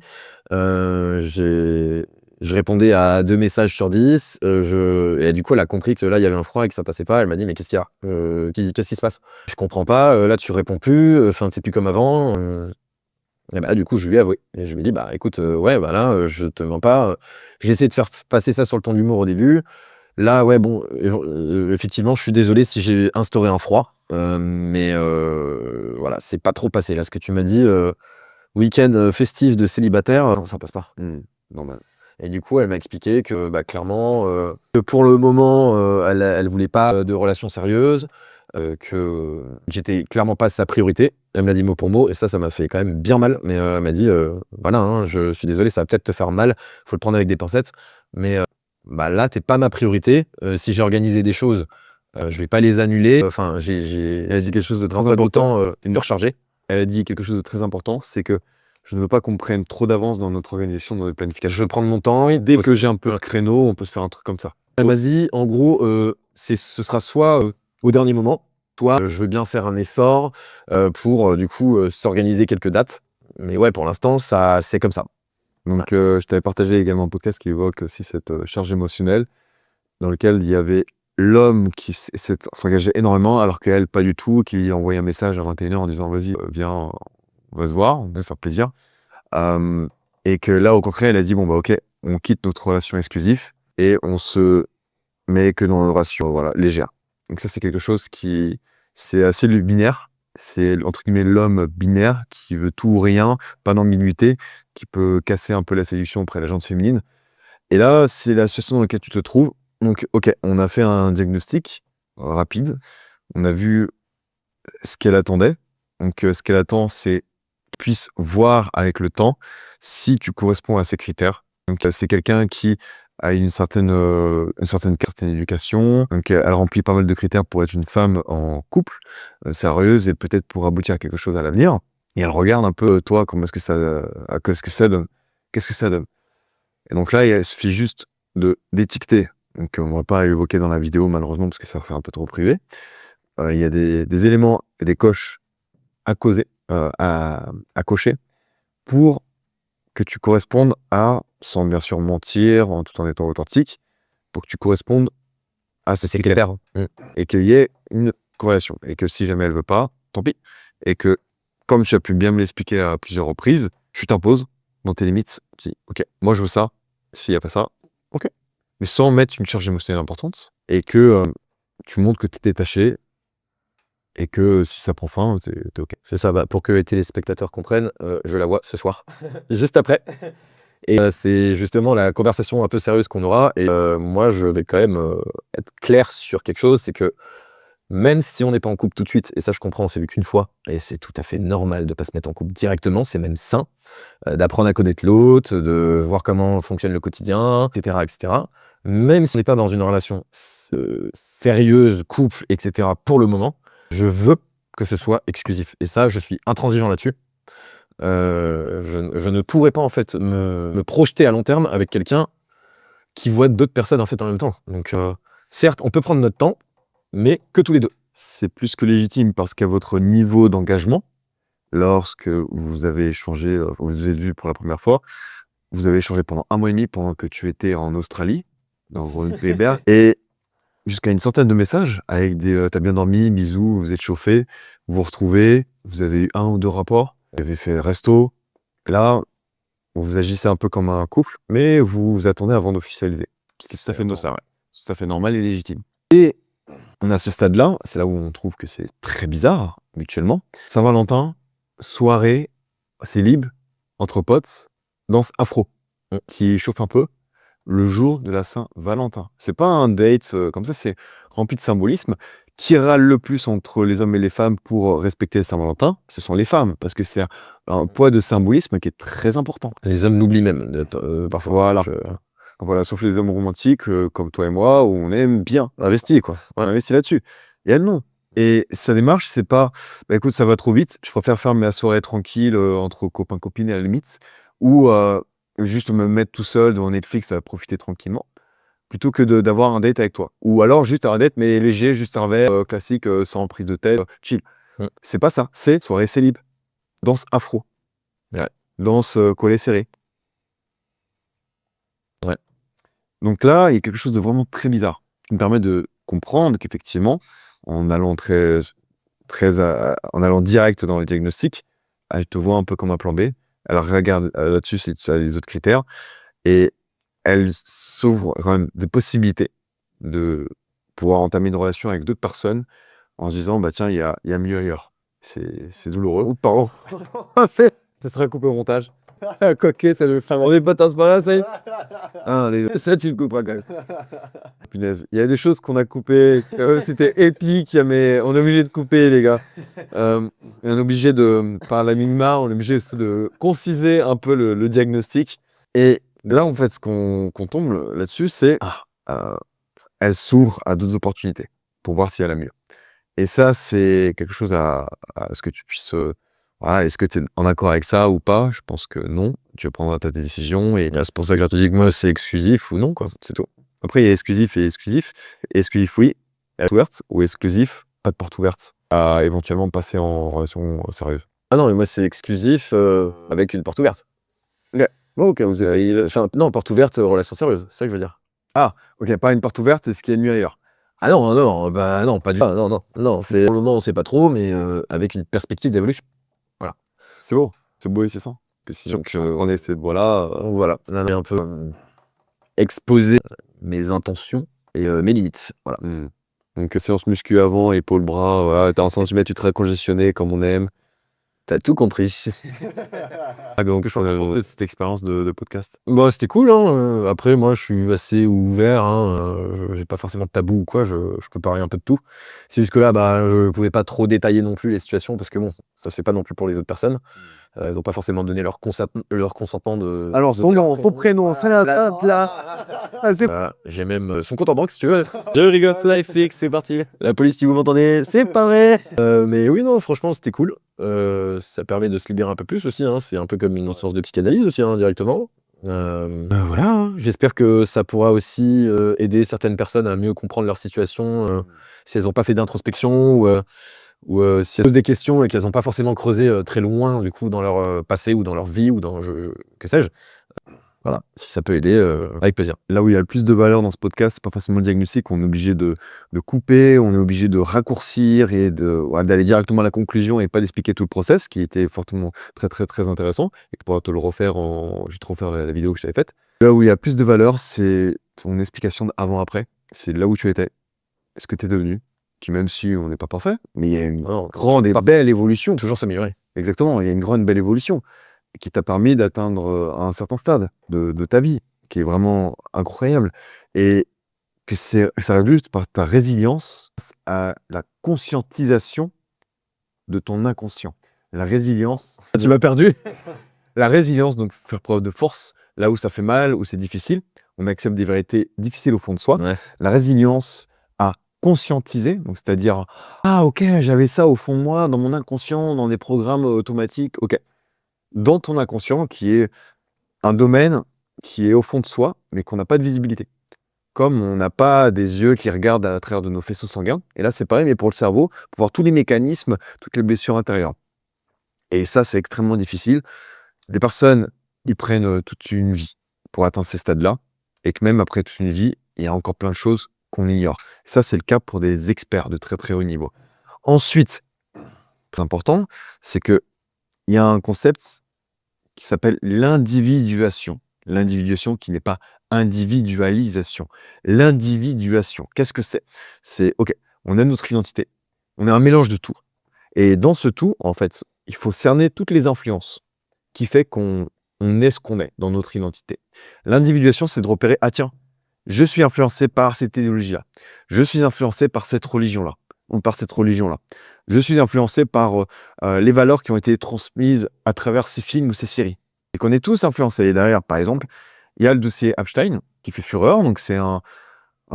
Je répondais à 2 messages sur 10. Et du coup, elle a compris que là, il y avait un froid et que ça passait pas. Elle m'a dit: «Mais qu'est-ce qu'il y a? Qu'est-ce qui se passe? Je comprends pas, là, tu réponds plus, enfin, tu plus comme avant». Et bah, du coup, je lui ai avoué et je lui ai dit: «Bah, écoute, ouais, bah, là, je te mens pas, j'ai essayé de faire passer ça sur le ton de l'humour au début. Là, ouais, bon, effectivement, je suis désolé si j'ai instauré un froid, mais voilà, c'est pas trop passé. Là, ce que tu m'as dit, week-end, festif de célibataire, non, ça passe pas». normal. Et du coup, elle m'a expliqué que, bah, clairement, que pour le moment, elle voulait pas de relation sérieuse, que j'étais clairement pas sa priorité. Elle me l'a dit mot pour mot et ça m'a fait quand même bien mal. Mais elle m'a dit: «Voilà, hein, je suis désolé, ça va peut-être te faire mal, faut le prendre avec des pincettes, mais bah, là, tu es pas ma priorité. Si j'ai organisé des choses, je vais pas les annuler». Enfin, elle a dit quelque chose de très important, une heure chargée. Elle a dit quelque chose de très important, c'est que je ne veux pas qu'on prenne trop d'avance dans notre organisation, dans notre planification. Je veux prendre mon temps et Dès que j'ai un peu de créneau, on peut se faire un truc comme ça. elle m'a dit, en gros, ce sera soit au dernier moment, soit je veux bien faire un effort pour du coup s'organiser quelques dates. Mais ouais, pour l'instant, ça, c'est comme ça. Donc, je t'avais partagé également un podcast qui évoque aussi cette charge émotionnelle, dans lequel il y avait l'homme qui s'engageait énormément, alors qu'elle, pas du tout, qui lui envoyait un message à 21h en disant vas-y, viens, on va se voir, on va se faire plaisir. Et que là, au contraire, elle a dit bon, bah, ok, on quitte notre relation exclusive et on se met que dans une relation voilà, légère. Donc, ça, c'est quelque chose qui, c'est assez binaire. c'est entre guillemets l'homme binaire qui veut tout ou rien, pas d'ambiguïté, qui peut casser un peu la séduction auprès de la gente féminine. Et là, c'est la situation dans laquelle tu te trouves. Donc, ok, on a fait un diagnostic rapide. On a vu ce qu'elle attendait. Donc, ce qu'elle attend, c'est que tu puisses voir avec le temps si tu corresponds à ces critères. Donc, c'est quelqu'un qui a une certaine éducation. Donc, elle remplit pas mal de critères pour être une femme en couple, sérieuse et peut-être pour aboutir à quelque chose à l'avenir. Et elle regarde un peu toi, comment est-ce que ça donne. Qu'est-ce que ça donne? Et donc là, il suffit juste d'étiqueter. Donc, on ne va pas évoquer dans la vidéo, malheureusement, parce que ça fait un peu trop privé. Il y a des éléments et des coches à cocher pour que tu correspondes sans bien sûr mentir, tout en étant authentique, pour que tu correspondes à ces critères. Et qu'il y ait une corrélation. Et que si jamais elle veut pas, tant pis. Et que, comme tu as pu bien me l'expliquer à plusieurs reprises, tu t'imposes dans tes limites. Tu dis, ok, moi je veux ça. S'il n'y a pas ça, ok. Mais sans mettre une charge émotionnelle importante. Et que tu montres que tu es détaché. Et que si ça prend fin, t'es ok. C'est ça, pour que les téléspectateurs comprennent, je la vois ce soir, juste après. Et c'est justement la conversation un peu sérieuse qu'on aura. Et moi, je vais quand même être clair sur quelque chose, c'est que même si on n'est pas en couple tout de suite, et ça je comprends, on s'est vu qu'une fois, et c'est tout à fait normal de ne pas se mettre en couple directement, c'est même sain, d'apprendre à connaître l'autre, de voir comment fonctionne le quotidien, etc., etc. Même si on n'est pas dans une relation sérieuse, couple, etc., pour le moment, je veux que ce soit exclusif. Et ça, je suis intransigeant là-dessus. Je ne pourrais pas en fait me projeter à long terme avec quelqu'un qui voit d'autres personnes en fait en même temps. Donc certes, on peut prendre notre temps, mais que tous les deux. C'est plus que légitime parce qu'à votre niveau d'engagement, lorsque vous avez échangé, vous vous êtes vus pour la première fois, vous avez échangé pendant 1 mois et demi pendant que tu étais en Australie, dans Groenland, et jusqu'à une centaine de messages avec des t'as bien dormi, bisous, vous êtes chauffés, vous vous retrouvez, vous avez eu 1 ou 2 rapports, vous avez fait resto. Là, vous agissez un peu comme un couple, mais vous vous attendez avant d'officialiser. C'est tout à fait normal, tout à fait normal et légitime. Et on a ce stade-là, c'est là où on trouve que c'est très bizarre, mutuellement. Saint-Valentin, soirée, célib, entre potes, danse afro, qui chauffe un peu, le jour de la Saint-Valentin. C'est pas un date comme ça, c'est rempli de symbolisme. Qui râle le plus entre les hommes et les femmes pour respecter le Saint-Valentin? Ce sont les femmes, parce que c'est un poids de symbolisme qui est très important. Les hommes l'oublient même, parfois. Voilà. Voilà, sauf les hommes romantiques comme toi et moi, où on aime bien, Investi, quoi. on investit là-dessus. Et elle, non. Et sa démarche, c'est pas, bah, écoute, ça va trop vite, je préfère faire ma soirée tranquille entre copains-copines à la limite, ou juste me mettre tout seul devant Netflix à profiter tranquillement, plutôt que d'avoir un date avec toi. Ou alors juste un date, mais léger, juste un verre classique, sans prise de tête, chill. C'est pas ça, c'est soirée célib, danse afro, danse collée serrée. Ouais. Donc là, il y a quelque chose de vraiment très bizarre, qui me permet de comprendre qu'effectivement, en allant en allant direct dans les diagnostics, elle te voit un peu comme un plan B. Elle regarde là-dessus si tu as les autres critères, et elle s'ouvre quand même des possibilités de pouvoir entamer une relation avec d'autres personnes en se disant, bah tiens, il y a mieux ailleurs. C'est douloureux. Oh, pardon. Ça sera coupé au montage. Coquet, c'est le fin. On est potes à ce moment-là, ça y est. Ça, tu le couperas quand même. Punaise, il y a des choses qu'on a coupées. C'était épique, mais on est obligé de couper, les gars. On est obligé par la minima, on est obligé de conciser un peu le diagnostic. Et là, en fait, ce qu'on tombe là-dessus, c'est elle s'ouvre à d'autres opportunités pour voir si elle a mieux. Et ça, c'est quelque chose à ce que tu puisses. Voilà, est-ce que tu es en accord avec ça ou pas? Je pense que non. Tu prendras ta décision. Et c'est pour ça que je te dis que moi, c'est exclusif ou non, quoi. C'est tout. Après, il y a exclusif et exclusif. Exclusif, oui, porte ouverte, ou exclusif, pas de porte ouverte, à éventuellement passer en relation sérieuse. Ah non, mais moi, c'est exclusif avec une porte ouverte. Ok. Bon, ok, non, porte ouverte, relation sérieuse, c'est ça que je veux dire. Ah, ok, pas une porte ouverte, c'est ce qu'il y a de mieux ailleurs. Ah non, non, bah non, pas du tout. Ah, non, c'est pour le moment, on sait pas trop, mais avec une perspective d'évolution. Voilà. C'est beau et c'est ça. Donc, on est cette voie-là. Voilà, on avait un peu exposé mes intentions et mes limites. Voilà. Donc séance muscu avant, épaules, bras, voilà, t'as un centimètre, tu te congestionné comme on aime. T'as tout compris. Donc je pense que cette expérience de podcast. Bon, c'était cool, hein. Après, moi, je suis assez ouvert, hein. J'ai pas forcément de tabou ou quoi. Je peux parler un peu de tout. C'est juste que là, bah, je pouvais pas trop détailler non plus les situations parce que bon, ça se fait pas non plus pour les autres personnes. Elles ont pas forcément donné leur consentement de. Alors, son nom, son prénom, c'est la date là. Ah, c'est Voilà, j'ai même son compte en banque si tu veux. Je rigole, c'est Netflix, c'est parti. La police, si vous m'entendez, c'est pas vrai. Mais oui, non, franchement, c'était cool. Ça permet de se libérer un peu plus aussi, hein. C'est un peu comme une séance de psychanalyse aussi, hein, directement. Voilà, hein. J'espère que ça pourra aussi aider certaines personnes à mieux comprendre leur situation si elles n'ont pas fait d'introspection ou si elles posent des questions et qu'elles n'ont pas forcément creusé très loin du coup dans leur passé ou dans leur vie ou dans que sais-je. Voilà, si ça peut aider, avec plaisir. Là où il y a le plus de valeur dans ce podcast, c'est pas forcément le diagnostic, on est obligé de couper, on est obligé de raccourcir et d'aller directement à la conclusion et pas d'expliquer tout le process, qui était fortement très très très intéressant, et que pour te le refaire, je vais te refaire la vidéo que j'avais faite. Là où il y a plus de valeur, c'est ton explication d'avant-après, c'est là où tu étais, ce que tu es devenu, qui même si on n'est pas parfait, mais il y a une grande et belle évolution. Toujours s'améliorer. Exactement, il y a une grande belle évolution qui t'a permis d'atteindre un certain stade de ta vie, qui est vraiment incroyable. Et que ça résulte par ta résilience à la conscientisation de ton inconscient. La résilience. Tu m'as perdu. La résilience, donc faire preuve de force, là où ça fait mal, où c'est difficile. On accepte des vérités difficiles au fond de soi. Ouais. La résilience à conscientiser, donc c'est-à-dire, ah ok, j'avais ça au fond de moi, dans mon inconscient, dans des programmes automatiques. Ok. Dans ton inconscient, qui est un domaine qui est au fond de soi, mais qu'on n'a pas de visibilité. Comme on n'a pas des yeux qui regardent à travers de nos faisceaux sanguins. Et là, c'est pareil, mais pour le cerveau, pour voir tous les mécanismes, toutes les blessures intérieures. Et ça, c'est extrêmement difficile. Des personnes, ils prennent toute une vie pour atteindre ces stades-là. Et que même après toute une vie, il y a encore plein de choses qu'on ignore. Ça, c'est le cas pour des experts de très très haut niveau. Ensuite, très important, c'est qu'il y a un concept qui s'appelle l'individuation. L'individuation qui n'est pas individualisation. L'individuation, qu'est-ce que c'est? C'est, ok, on a notre identité, on est un mélange de tout. Et dans ce tout, en fait, il faut cerner toutes les influences qui fait qu'on est ce qu'on est dans notre identité. L'individuation, c'est de repérer, ah tiens, je suis influencé par cette idéologie-là. Je suis influencé par cette religion-là. Ou par cette religion-là. Je suis influencé par les valeurs qui ont été transmises à travers ces films ou ces séries. Et qu'on est tous influencés. Et derrière, par exemple, il y a le dossier Epstein qui fait fureur. Donc c'est un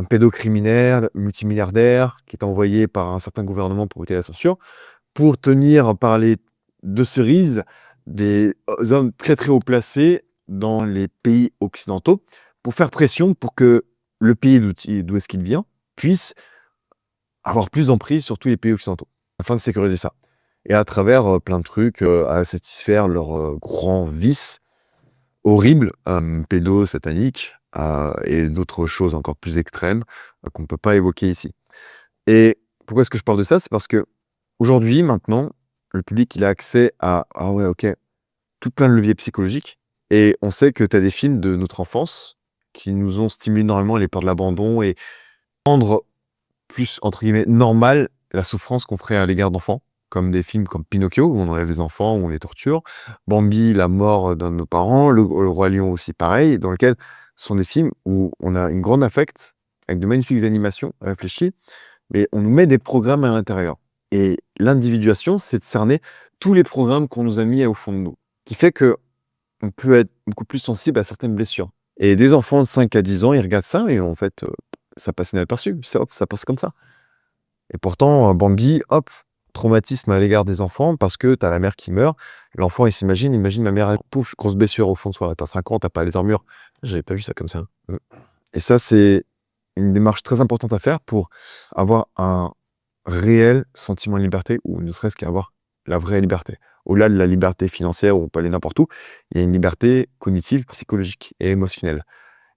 pédocriminel multimilliardaire qui est envoyé par un certain gouvernement pour éviter la censure, pour tenir parler de cerises des hommes très très haut placés dans les pays occidentaux, pour faire pression pour que le pays d'où est-ce qu'il vient puisse avoir plus d'emprise sur tous les pays occidentaux, afin de sécuriser ça. Et à travers plein de trucs à satisfaire leurs grands vices horribles, pédosataniques, et d'autres choses encore plus extrêmes qu'on ne peut pas évoquer ici. Et pourquoi est-ce que je parle de ça? C'est parce que aujourd'hui, maintenant, le public, il a accès à, ah ouais, ok, tout plein de leviers psychologiques. Et on sait que tu as des films de notre enfance qui nous ont stimulé énormément les peurs de l'abandon et rendre plus, entre guillemets, normal la souffrance qu'on ferait à l'égard d'enfants, comme des films comme Pinocchio, où on enlève les enfants, où on les torture, Bambi, la mort d'un de nos parents, le Roi Lion aussi pareil, dans lesquels ce sont des films où on a une grande affect, avec de magnifiques animations réfléchies, mais on nous met des programmes à l'intérieur. Et l'individuation, c'est de cerner tous les programmes qu'on nous a mis au fond de nous, qui fait que on peut être beaucoup plus sensible à certaines blessures. Et des enfants de 5 à 10 ans, ils regardent ça et en fait, ça passe inaperçu, hop, ça passe comme ça. Et pourtant, Bambi, hop, traumatisme à l'égard des enfants parce que t'as la mère qui meurt. L'enfant, il s'imagine, ma mère, elle, pouf, grosse blessure au fond de soi. T'as 5 ans, t'as pas les armures. J'avais pas vu ça comme ça. Et ça, c'est une démarche très importante à faire pour avoir un réel sentiment de liberté ou ne serait-ce qu'avoir la vraie liberté. Au-delà de la liberté financière où on peut aller n'importe où, il y a une liberté cognitive, psychologique et émotionnelle.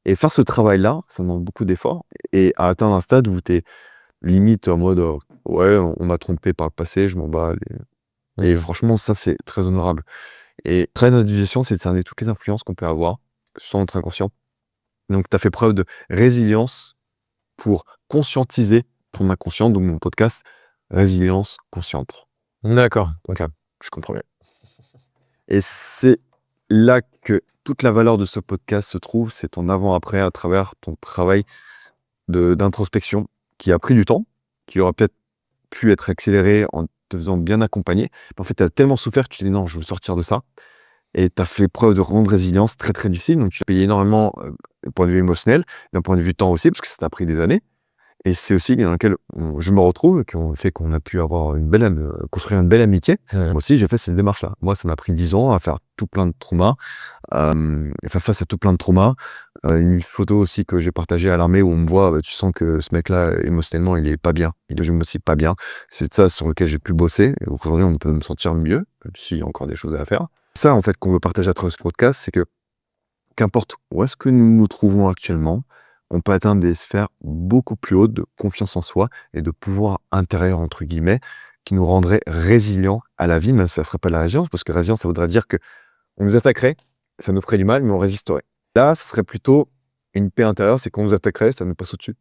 Et faire ce travail-là, ça demande beaucoup d'efforts et à atteindre un stade où tu es limite en mode ouais, on m'a trompé par le passé, je m'en bats. Et franchement, ça, c'est très honorable. Et très notre gestion, c'est de cerner toutes les influences qu'on peut avoir, que ce soit notre inconscient. Donc, tu as fait preuve de résilience pour conscientiser ton inconscient, donc mon podcast Résilience consciente. D'accord, ok, je comprends bien. Et c'est là que toute la valeur de ce podcast se trouve, c'est ton avant-après à travers ton travail d'introspection qui a pris du temps, qui aurait peut-être pu être accéléré en te faisant bien accompagner. Mais en fait, tu as tellement souffert que tu t'es dit non, je veux sortir de ça. Et tu as fait preuve de grande résilience très très difficile. Donc tu as payé énormément d'un point de vue émotionnel, d'un point de vue temps aussi, parce que ça t'a pris des années. Et c'est aussi dans lequel je me retrouve, qui ont fait qu'on a pu avoir construire une belle amitié. Moi aussi, j'ai fait cette démarche-là. Moi, ça m'a pris 10 ans à faire tout plein de traumas, faire face à tout plein de traumas. Une photo aussi que j'ai partagée à l'armée où on me voit, tu sens que ce mec-là, émotionnellement, il est pas bien. Il est aussi pas bien. C'est de ça sur lequel j'ai pu bosser. Et aujourd'hui, on peut me sentir mieux, même s'il y a encore des choses à faire. Ça, en fait, qu'on veut partager à travers ce podcast, c'est que qu'importe où est-ce que nous nous trouvons actuellement, on peut atteindre des sphères beaucoup plus hautes de confiance en soi et de pouvoir intérieur, entre guillemets, qui nous rendrait résilients à la vie, même si ça ne serait pas de la résilience, parce que résilience, ça voudrait dire que on nous attaquerait, ça nous ferait du mal, mais on résisterait. Là, ce serait plutôt une paix intérieure, c'est qu'on nous attaquerait, ça nous passe au-dessus.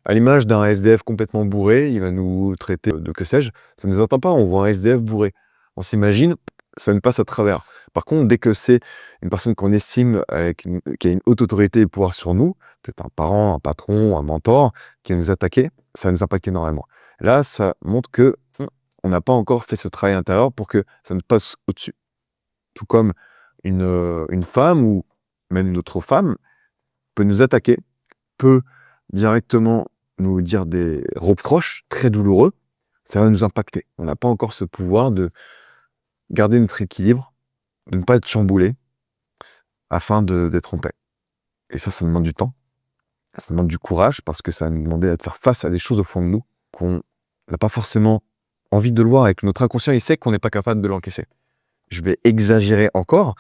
À l'image d'un SDF complètement bourré, il va nous traiter de que sais-je, ça ne nous attend pas, on voit un SDF bourré. On s'imagine, ça nous passe à travers. Par contre, dès que c'est une personne qu'on estime qui a une haute autorité et pouvoir sur nous, peut-être un parent, un patron, un mentor, qui va nous attaquer, ça va nous impacter énormément. Là, ça montre que on n'a pas encore fait ce travail intérieur pour que ça nous passe au-dessus. Tout comme une femme ou même une autre femme peut nous attaquer, peut directement nous dire des reproches très douloureux, ça va nous impacter. On n'a pas encore ce pouvoir de garder notre équilibre, de ne pas être chamboulé, afin d'être en paix. Et ça demande du temps, ça demande du courage, parce que ça va nous demander de faire face à des choses au fond de nous qu'on n'a pas forcément envie de le voir, avec notre inconscient, il sait qu'on n'est pas capable de l'encaisser. Je vais exagérer encore,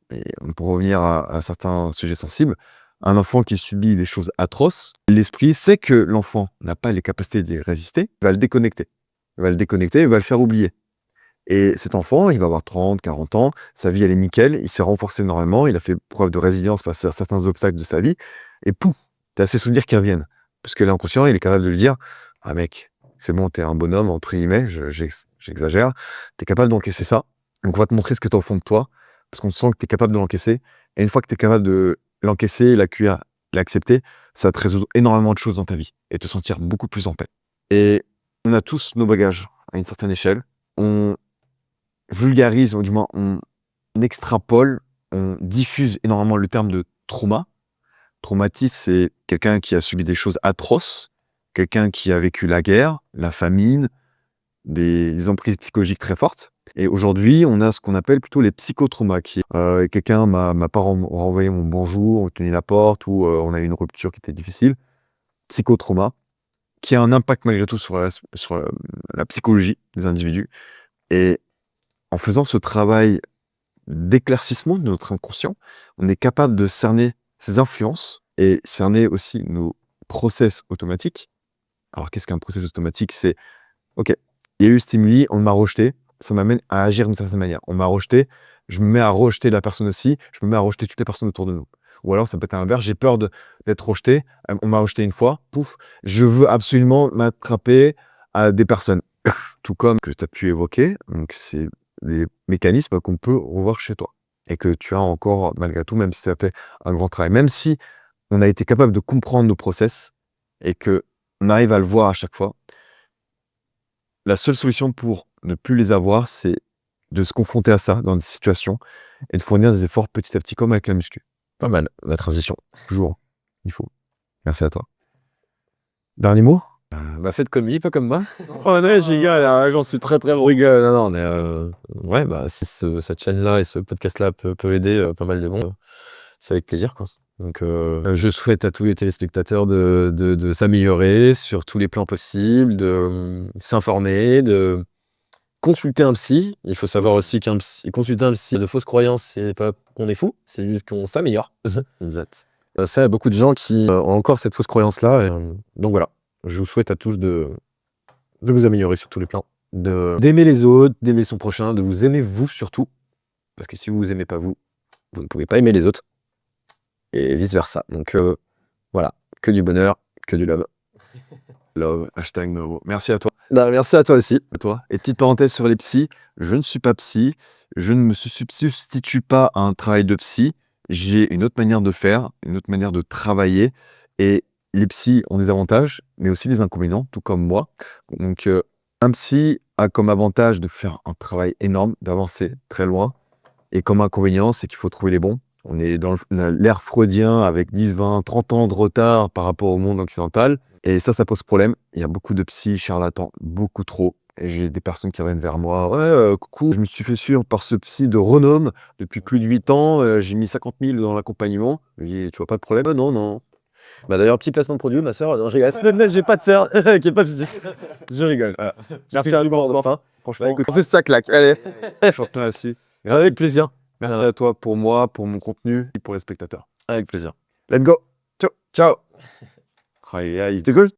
mais pour revenir à certains sujets sensibles, un enfant qui subit des choses atroces, l'esprit sait que l'enfant n'a pas les capacités d'y résister, il va le déconnecter. Il va le faire oublier. Et cet enfant, il va avoir 30, 40 ans, sa vie elle est nickel, il s'est renforcé énormément, il a fait preuve de résilience face à certains obstacles de sa vie, et pouf, t'as ces souvenirs qui reviennent. Parce que l'inconscient, il est capable de lui dire « Ah mec, c'est bon, t'es un bonhomme, entre guillemets, j'exagère, t'es capable d'encaisser ça, donc on va te montrer ce que t'as au fond de toi, parce qu'on sent que t'es capable de l'encaisser, et une fois que t'es capable de l'encaisser, l'accueillir, l'accepter, ça va te résoudre énormément de choses dans ta vie, et te sentir beaucoup plus en paix. Et on a tous nos bagages, à une certaine échelle, on vulgarise, ou du moins on extrapole, on diffuse énormément le terme de trauma. Traumatisme, c'est quelqu'un qui a subi des choses atroces, quelqu'un qui a vécu la guerre, la famine, des emprises psychologiques très fortes. Et aujourd'hui, on a ce qu'on appelle plutôt les psychotraumas. Quelqu'un m'a pas renvoyé mon bonjour, on tenait la porte, ou on a eu une rupture qui était difficile. Psychotrauma, qui a un impact malgré tout sur la psychologie des individus. Et en faisant ce travail d'éclaircissement de notre inconscient, on est capable de cerner ses influences et cerner aussi nos process automatiques. Alors, qu'est-ce qu'un process automatique? C'est, ok, il y a eu stimuli, on m'a rejeté, ça m'amène à agir d'une certaine manière. On m'a rejeté, je me mets à rejeter la personne aussi, je me mets à rejeter toutes les personnes autour de nous. Ou alors, ça peut être à l'inverse, j'ai peur d'être rejeté, on m'a rejeté une fois, pouf, je veux absolument m'attraper à des personnes. Tout comme que tu as pu évoquer, donc c'est des mécanismes qu'on peut revoir chez toi et que tu as encore malgré tout, même si ça fait un grand travail, même si on a été capable de comprendre nos process et que on arrive à le voir à chaque fois. La seule solution pour ne plus les avoir, c'est de se confronter à ça dans des situations et de fournir des efforts petit à petit, comme avec la muscu. Pas mal, la transition. Toujours, il faut. Merci à toi. Dernier mot? Bah faites comme lui, pas comme moi. Oh non, je rigole, j'en suis très rigole. Non, mais ouais, bah si cette chaîne-là et ce podcast-là peut aider pas mal de monde, c'est avec plaisir, quoi. Donc je souhaite à tous les téléspectateurs de s'améliorer sur tous les plans possibles, de s'informer, de consulter un psy. Il faut savoir aussi consulter un psy de fausses croyances, c'est pas qu'on est fou, c'est juste qu'on s'améliore. Exact. Ça, il y a beaucoup de gens qui ont encore cette fausse croyance-là. Donc voilà. Je vous souhaite à tous de vous améliorer sur tous les plans, d'aimer les autres, d'aimer son prochain, de vous aimer vous surtout. Parce que si vous vous aimez pas vous, vous ne pouvez pas aimer les autres. Et vice versa. Donc voilà, que du bonheur, que du love. Love, hashtag Novo. Merci à toi. Non, merci à toi aussi. À toi. Et petite parenthèse sur les psys, je ne suis pas psy, je ne me substitue pas à un travail de psy. J'ai une autre manière de faire, une autre manière de travailler. Et les psys ont des avantages, mais aussi des inconvénients, tout comme moi. Donc, un psy a comme avantage de faire un travail énorme, d'avancer très loin. Et comme inconvénient, c'est qu'il faut trouver les bons. On est dans l'ère freudien avec 10, 20, 30 ans de retard par rapport au monde occidental. Et ça pose problème. Il y a beaucoup de psy charlatans, beaucoup trop. Et j'ai des personnes qui reviennent vers moi. Ouais, coucou, je me suis fait suivre par ce psy de renom depuis plus de 8 ans. J'ai mis 50 000 dans l'accompagnement. Je lui dis, tu vois pas de problème? Non, non. Bah d'ailleurs, petit placement de produit, ma soeur, non, je rigole. J'ai pas de sœur, qui est pas psy. Je rigole. Voilà. Merci à bon, enfin, franchement, Écoute, on fait ça claque. Allez, chante-toi là-dessus. avec plaisir. Merci à toi pour moi, pour mon contenu et pour les spectateurs. Avec plaisir. Let's go. Ciao. Ciao. Aïe, aïe. C'était cool.